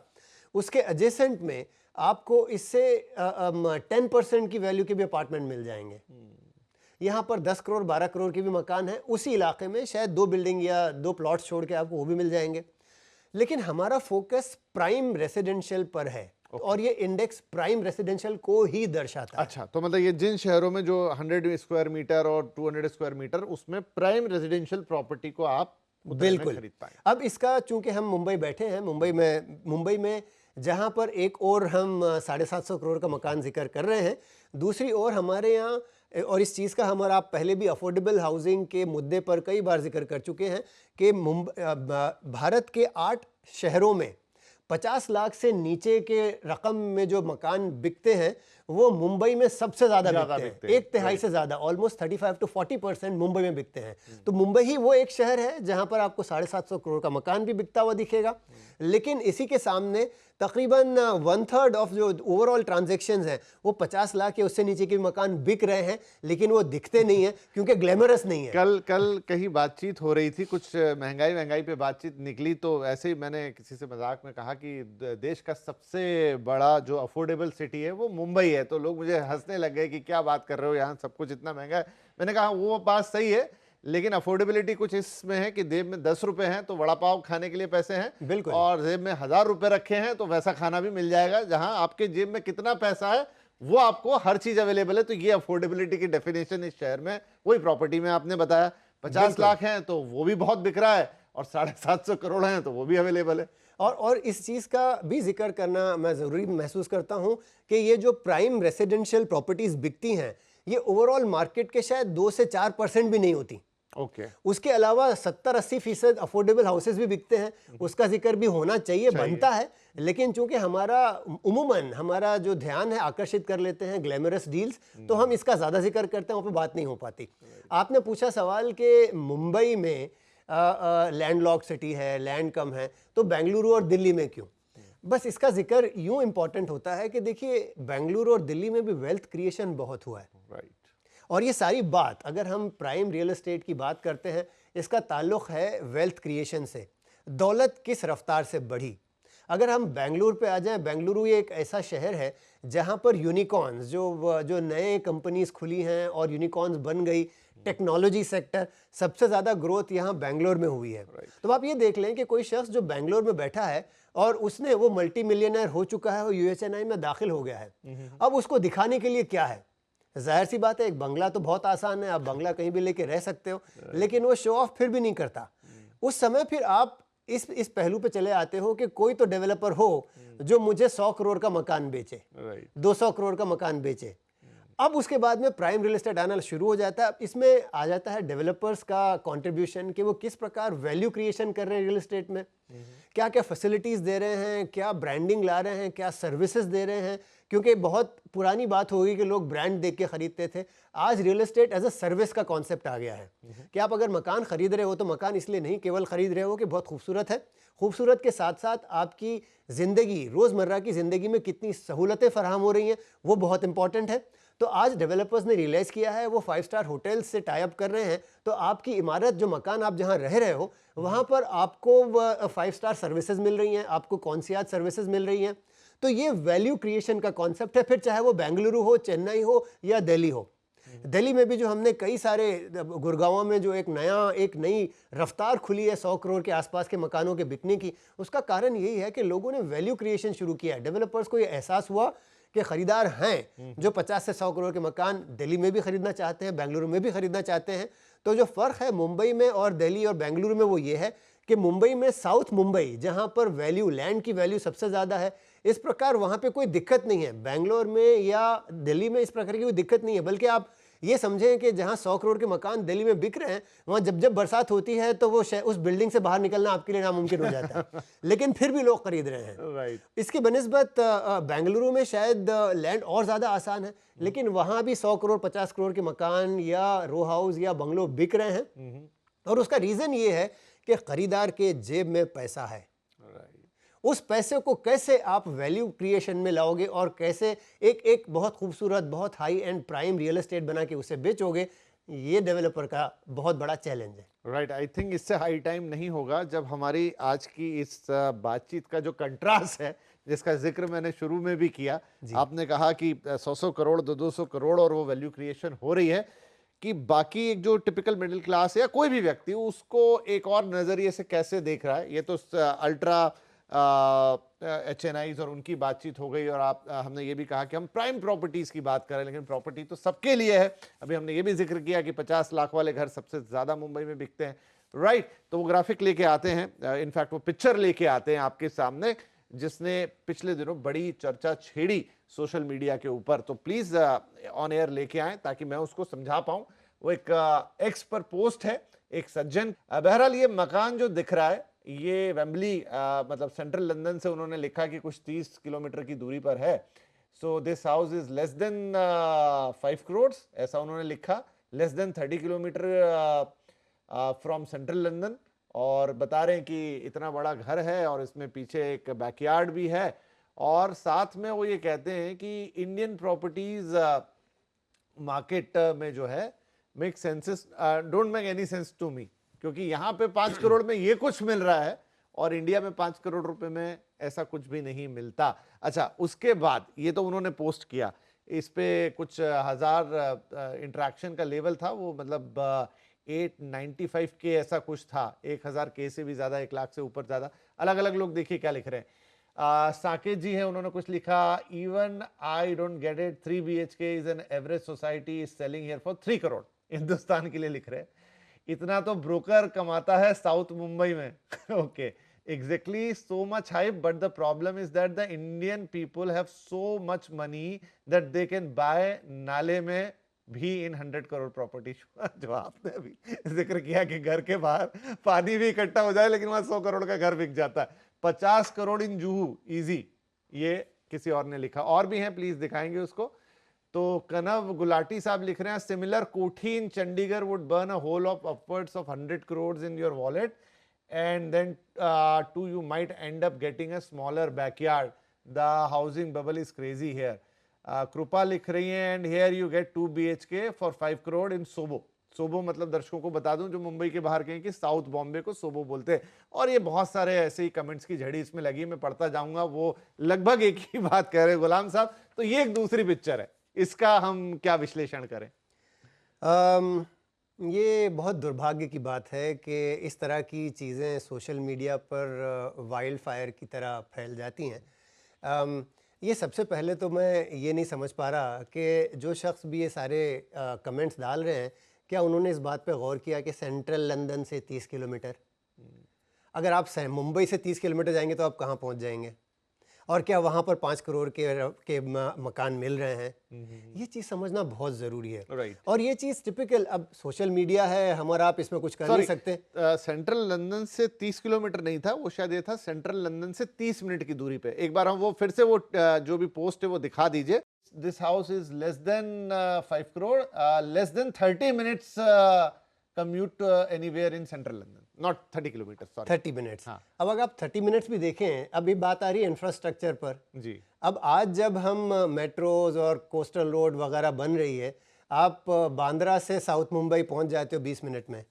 उसके एडजेसेंट में आपको इससे 10% की वैल्यू के भी अपार्टमेंट मिल जाएंगे। यहाँ पर 10 करोड़ 12 करोड़ के भी मकान है उसी इलाके में, शायद 2 बिल्डिंग या 2 प्लॉट्स छोड़ के आपको वो भी मिल जाएंगे। लेकिन हमारा फोकस प्राइम रेसिडेंशियल पर है और ये इंडेक्स प्राइम रेसिडेंशियल को ही दर्शाता है। अच्छा, तो मतलब ये जिन शहरों में जो 100 स्क्वायर मीटर और 200 स्क्वायर मीटर, उसमें प्राइम रेसिडेंशियल प्रॉपर्टी को आप बिल्कुल खरीद पाएं। अब इसका, चूंकि हम मुंबई बैठे हैं, मुंबई में जहां पर एक और हम 750 करोड़ का मकान जिक्र कर रहे हैं, दूसरी ओर हमारे यहाँ, और इस चीज़ का हमारा आप पहले भी अफोर्डेबल हाउसिंग के मुद्दे पर कई बार जिक्र कर चुके हैं कि भारत के 8 शहरों में 50 लाख से नीचे के रकम में जो मकान बिकते हैं वो मुंबई में सबसे ज़्यादा बिकते हैं। 1/3 से ज़्यादा, ऑलमोस्ट 35 to 40% मुंबई में बिकते हैं। तो मुंबई ही वो एक शहर है जहां पर आपको 750 करोड़ का मकान भी बिकता हुआ दिखेगा। लेकिन इसी के सामने तकरीबन 1/3 ऑफ जो ओवरऑल ट्रांजैक्शंस हैं वो 50 लाख या उससे नीचे के मकान बिक रहे हैं, लेकिन वो दिखते नहीं है क्योंकि ग्लैमरस नहीं है। कल कहीं बातचीत हो रही थी, कुछ महंगाई पे बातचीत निकली, तो ऐसे ही मैंने किसी से मजाक में कहा कि देश का सबसे बड़ा जो अफोर्डेबल सिटी है वो मुंबई है। तो लोग मुझे हंसने लग गए कि क्या बात कर रहे हो, यहाँ सब कुछ इतना महंगा है। मैंने कहा वो बात सही है, लेकिन अफोर्डेबिलिटी कुछ इसमें है कि जेब में 10 रुपए हैं तो वड़ा पाव खाने के लिए पैसे हैं, बिल्कुल। और जेब में 1000 रुपए रखे हैं तो वैसा खाना भी मिल जाएगा। जहां आपके जेब में कितना पैसा है वो आपको हर चीज अवेलेबल है। तो ये अफोर्डेबिलिटी की डेफिनेशन इस शहर में, वही प्रॉपर्टी में आपने बताया 50 लाख हैं तो वो भी बहुत बिक रहा है, और 750 करोड़ हैं तो वो भी अवेलेबल है। और इस चीज़ का भी जिक्र करना मैं ज़रूरी महसूस करता हूं कि ये जो प्राइम रेसिडेंशियल प्रॉपर्टीज़ बिकती हैं, ये ओवरऑल मार्केट के शायद 2 से 4% भी नहीं होती। ओके। उसके अलावा 70-80% अफोर्डेबल हाउसेस भी बिकते हैं, उसका जिक्र भी होना चाहिए, बनता है। लेकिन चूंकि उमूमन हमारा जो ध्यान है आकर्षित कर लेते हैं ग्लैमरस डील्स, तो हम इसका ज़्यादा जिक्र करते हैं, वहाँ पे बात नहीं हो पाती। आपने पूछा सवाल कि मुंबई में लैंडलॉक्ड सिटी है, लैंड कम है, तो बेंगलुरु और दिल्ली में क्यों? बस इसका जिक्र यूं इम्पॉर्टेंट होता है कि देखिए बेंगलुरु और दिल्ली में भी वेल्थ क्रिएशन बहुत हुआ है, राइट। और ये सारी बात अगर हम प्राइम रियल एस्टेट की बात करते हैं, इसका ताल्लुक़ है वेल्थ क्रिएशन से। दौलत किस रफ्तार से बढ़ी? अगर हम बेंगलुरु पे आ जाएं, बेंगलुरु ये एक ऐसा शहर है जहां पर यूनिकॉर्न्स जो नए कंपनीज खुली हैं और यूनिकॉर्न्स बन गई, टेक्नोलॉजी सेक्टर सबसे ज़्यादा ग्रोथ यहाँ बेंगलोर में हुई है। तो आप ये देख लें कि कोई शख्स जो बेंगलोर में बैठा है और उसने वो मल्टी मिलियनर हो चुका है, वो यूएचएनआई में दाखिल हो गया है, अब उसको दिखाने के लिए क्या है? जाहिर सी बात है, एक बंगला तो बहुत आसान है, आप बंगला कहीं भी लेके रह सकते हो, लेकिन वो शो ऑफ फिर भी नहीं करता। उस समय फिर आप इस पहलू पे चले आते हो कि कोई तो डेवलपर हो जो मुझे 100 करोड़ का मकान बेचे, 200 करोड़ का मकान बेचे। अब उसके बाद में प्राइम रियल एस्टेट आना शुरू हो जाता है। अब इसमें आ जाता है डेवलपर्स का कंट्रीब्यूशन कि वो किस प्रकार वैल्यू क्रिएशन कर रहे हैं रियल एस्टेट में, क्या क्या फैसिलिटीज़ दे रहे हैं, क्या ब्रांडिंग ला रहे हैं, क्या सर्विसेज दे रहे हैं। क्योंकि बहुत पुरानी बात होगी कि लोग ब्रांड देख के खरीदते थे, आज real estate as a service का कॉन्सेप्ट आ गया है कि आप अगर मकान खरीद रहे हो तो मकान इसलिए नहीं केवल खरीद रहे हो कि बहुत खूबसूरत है, खूबसूरत के साथ साथ आपकी ज़िंदगी, रोज़मर्रा की ज़िंदगी में कितनी सहूलतें फराहम हो रही हैं वो बहुत इंपॉर्टेंट है। तो आज डेवलपर्स ने रियलाइज़ किया है, वो 5 स्टार होटल्स से टाई अप कर रहे हैं, तो आपकी इमारत, जो मकान आप जहां रह रहे हो, वहां पर आपको 5 स्टार सर्विसेज मिल रही हैं, आपको कॉन्सियाज सर्विसेज मिल रही हैं। तो ये वैल्यू क्रिएशन का कॉन्सेप्ट है, फिर चाहे वो बेंगलुरु हो, चेन्नई हो या दिल्ली हो। दिल्ली में भी जो हमने कई सारे, गुड़गांव में जो एक नई रफ्तार खुली है 100 करोड़ के आसपास के मकानों के बिकने की, उसका कारण यही है कि लोगों ने वैल्यू क्रिएशन शुरू किया है। डेवलपर्स को ये एहसास हुआ कि खरीदार हैं जो 50 से 100 करोड़ के मकान दिल्ली में भी खरीदना चाहते हैं, बेंगलुरु में भी खरीदना चाहते हैं। तो जो फ़र्क है मुंबई में और दिल्ली और बेंगलुरु में वो ये है कि मुंबई में, साउथ मुंबई, जहां पर वैल्यू, लैंड की वैल्यू सबसे ज़्यादा है, इस प्रकार वहां पे कोई दिक्कत नहीं है। बेंगलोर में या दिल्ली में इस प्रकार की कोई दिक्कत नहीं है, बल्कि आप ये समझें कि जहां 100 करोड़ के मकान दिल्ली में बिक रहे हैं, वहां जब बरसात होती है तो वो उस बिल्डिंग से बाहर निकलना आपके लिए नामुमकिन हो जाता है लेकिन फिर भी लोग खरीद रहे हैं। इसकी बनिस्बत बेंगलुरु में शायद लैंड और ज़्यादा आसान है, लेकिन वहां भी 100 करोड़ 50 करोड़ के मकान या रो हाउस या बंगलो बिक रहे हैं, और उसका रीज़न ये है कि खरीदार के जेब में पैसा है। उस पैसे को कैसे आप वैल्यू क्रिएशन में लाओगे और कैसे एक बहुत खूबसूरत, बहुत high and prime real estate बना के उसे बेचोगे, ये डेवलपर का बहुत बड़ा चैलेंज है। राइट। आई थिंक इससे हाई टाइम नहीं होगा जब हमारी आज की इस बातचीत का जो कंट्रास्ट है, जिसका जिक्र मैंने शुरू में भी किया, आपने कहा कि 100 करोड़ 200 करोड़ और वो वैल्यू क्रिएशन हो रही है, कि बाकी एक जो टिपिकल मिडिल क्लास या कोई भी व्यक्ति उसको एक और नजरिए से कैसे देख रहा है। ये तो अल्ट्रा HNIs और उनकी बातचीत हो गई, और हमने ये भी कहा कि हम प्राइम प्रॉपर्टीज की बात करें, लेकिन प्रॉपर्टी तो सबके लिए है। अभी हमने ये भी जिक्र किया कि 50 लाख वाले घर सबसे ज्यादा मुंबई में बिकते हैं, राइट। तो वो ग्राफिक लेके आते हैं, इनफैक्ट वो पिक्चर लेके आते हैं आपके सामने, जिसने पिछले दिनों बड़ी चर्चा छेड़ी सोशल मीडिया के ऊपर। तो प्लीज ऑन एयर लेके आए ताकि मैं उसको समझा पाऊं। वो एक एक्स पर पोस्ट है, एक सज्जन, बहरहाल ये मकान जो दिख रहा है ये वेम्बली, मतलब सेंट्रल लंदन से उन्होंने लिखा कि कुछ 30 किलोमीटर की दूरी पर है। So this house is less than 5 crore, ऐसा उन्होंने लिखा, less than 30 kilometre from central London, और बता रहे हैं कि इतना बड़ा घर है और इसमें पीछे एक बैकयार्ड भी है, और साथ में वो ये कहते हैं कि इंडियन प्रॉपर्टीज मार्केट में जो है make senses, don't make any sense to me, क्योंकि यहाँ पे 5 करोड़ में ये कुछ मिल रहा है और इंडिया में 5 करोड़ रुपए में ऐसा कुछ भी नहीं मिलता। अच्छा, उसके बाद ये तो उन्होंने पोस्ट किया, इस पे कुछ 1000 इंटरेक्शन का लेवल था, वो मतलब 895K ऐसा कुछ था, 1000K से भी ज्यादा, 1 लाख से ऊपर ज्यादा। अलग अलग लोग देखिए क्या लिख रहे हैं। साकेत जी है, उन्होंने कुछ लिखा, even I don't get it, 3 BHK is an average society is selling here for 3 crore. Hindustan के लिए लिख रहे हैं। इतना तो ब्रोकर कमाता है साउथ मुंबई में। Okay, exactly, so much hype, but the problem is that the Indian people have so much money that they can buy नाले में भी इन 100 करोड़ प्रॉपर्टी। जो आपने अभी जिक्र किया कि घर के बाहर पानी भी इकट्ठा हो जाए, लेकिन वहां 100 करोड़ का घर बिक जाता है। 50 करोड़ इन जुहू इजी, ये किसी और ने लिखा। और भी हैं, प्लीज दिखाएंगे उसको। तो कनव गुलाटी साहब लिख रहे हैं, सिमिलर कोठी इन Chandigarh would burn a hole of upwards of 100 crore in your wallet, and then too you might end up getting a smaller backyard. The housing bubble is crazy here. कृपा लिख रही हैं, and here you get 2 BHK for 5 crore in सोबो। सोबो मतलब दर्शकों को बता दूं जो मुंबई के बाहर कहें कि साउथ बॉम्बे को सोबो बोलते हैं। और ये बहुत सारे ऐसे ही कमेंट्स की झड़ी इसमें लगी, मैं पढ़ता जाऊंगा, वो लगभग एक ही बात कह रहे हैं गुलाम साहब। तो ये एक दूसरी पिक्चर है, इसका हम क्या विश्लेषण करें? ये बहुत दुर्भाग्य की बात है कि इस तरह की चीज़ें सोशल मीडिया पर वाइल्ड फायर की तरह फैल जाती हैं। ये सबसे पहले तो मैं ये नहीं समझ पा रहा कि जो शख्स भी ये सारे कमेंट्स डाल रहे हैं, क्या उन्होंने इस बात पे गौर किया कि सेंट्रल लंदन से 30 किलोमीटर, अगर आप मुंबई से 30 किलोमीटर जाएंगे तो आप कहाँ पहुँच जाएंगे, और क्या वहाँ पर 5 करोड़ के मकान मिल रहे हैं? ये चीज़ समझना बहुत ज़रूरी है। Right. और ये चीज़ टिपिकल, अब सोशल मीडिया है, हम और आप इसमें कुछ कर नहीं सकते। सेंट्रल लंदन से 30 किलोमीटर नहीं था वो, शायद ये था सेंट्रल लंदन से 30 मिनट की दूरी पे। एक बार हम वो फिर से वो जो भी पोस्ट है वो दिखा दीजिए। This house is less than 5 crore, less than 30 minutes commute anywhere in central London, not 30 kilometre, sorry 30 minutes. हाँ। अब अगर आप 30 मिनट्स भी देखें, अभी बात आ रही है इंफ्रास्ट्रक्चर पर जी। अब आज जब हम मेट्रोज और कोस्टल रोड वगैरह बन रही है, आप बांद्रा से साउथ मुंबई पहुंच जाते हो 20 मिनट में।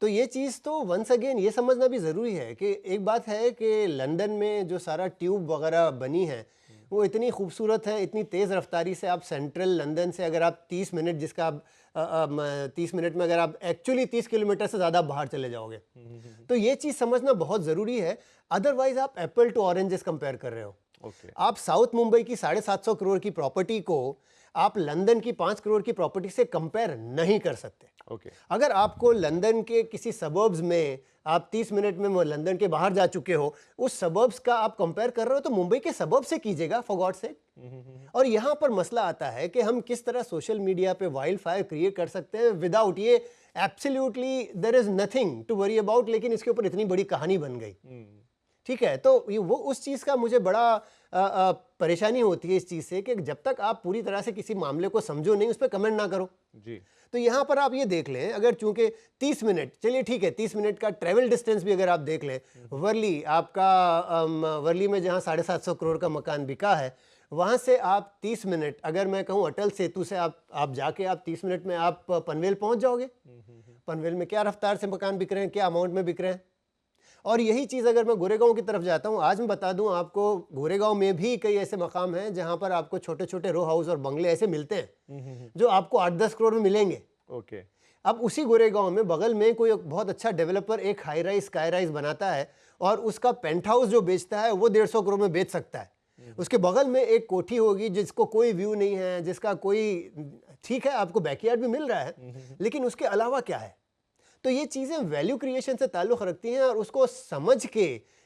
तो ये चीज़ तो वंस अगेन ये समझना भी ज़रूरी है कि एक बात है कि लंदन में जो सारा ट्यूब वगैरह बनी है वो इतनी खूबसूरत है, इतनी तेज़ रफ्तारी से आप सेंट्रल लंदन से अगर आप 30 मिनट, जिसका आप 30 मिनट में अगर आप एक्चुअली 30 किलोमीटर से ज़्यादा बाहर चले जाओगे, तो ये चीज़ समझना बहुत ज़रूरी है। अदरवाइज आप एप्पल टू ऑरेंजेस कंपेयर कर रहे हो। Okay. आप साउथ मुंबई की 750 करोड़ की प्रॉपर्टी को आप लंदन की 5 करोड़ की प्रॉपर्टी से कंपेयर नहीं कर सकते। Okay. अगर आपको लंदन के किसी सबर्ब्स में आप 30 मिनट में लंदन के बाहर जा चुके हो, उस सबर्ब्स का आप कंपेयर कर रहे हो तो मुंबई के सबर्ब से कीजिएगा, फॉर गॉड सेक। और यहाँ पर मसला आता है कि हम किस तरह सोशल मीडिया पे वाइल्ड फायर क्रिएट कर सकते हैं विदाउट, ये absolutely there is nothing to worry about, लेकिन इसके ऊपर इतनी बड़ी कहानी बन गई। ठीक है, तो ये वो उस चीज़ का मुझे बड़ा परेशानी होती है इस चीज़ से कि जब तक आप पूरी तरह से किसी मामले को समझो नहीं, उस पर कमेंट ना करो जी। तो यहाँ पर आप ये देख लें, अगर चूंकि 30 मिनट, चलिए ठीक है, 30 मिनट का ट्रैवल डिस्टेंस भी अगर आप देख लें, वर्ली आपका वर्ली में जहाँ 750 करोड़ का मकान बिका है, वहाँ से आप 30 मिनट, अगर मैं कहूँ अटल सेतु से आप जाके आप 30 मिनट में आप पनवेल पहुँच जाओगे। पनवेल में क्या रफ्तार से मकान बिक रहे हैं, क्या अमाउंट में बिक रहे हैं। और यही चीज़ अगर मैं गोरेगांव की तरफ जाता हूँ, आज मैं बता दूं आपको, गोरेगांव में भी कई ऐसे मकाम हैं जहां पर आपको छोटे छोटे रो हाउस और बंगले ऐसे मिलते हैं जो आपको 8-10 करोड़ में मिलेंगे। ओके। अब उसी गोरेगांव में बगल में कोई बहुत अच्छा डेवलपर एक हाई राइज स्काई राइज बनाता है और उसका पेंट हाउस जो बेचता है वो 150 करोड़ में बेच सकता है। उसके बगल में एक कोठी होगी जिसको कोई व्यू नहीं है, जिसका कोई, ठीक है आपको बैकयार्ड भी मिल रहा है, लेकिन उसके अलावा क्या है। तो ये चीज़ें वैल्यू क्रिएशन से ताल्लुक़ रखती हैं और उसको समझ के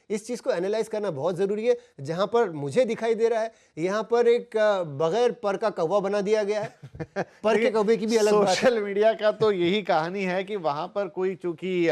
इस चीज़ को एनालाइज करना बहुत ज़रूरी है। जहाँ पर मुझे दिखाई दे रहा है यहाँ पर एक बगैर पर का कौवा बना दिया गया है। पर के कौवे की भी अलग बात है। सोशल मीडिया का तो यही कहानी है कि वहाँ पर कोई चूंकि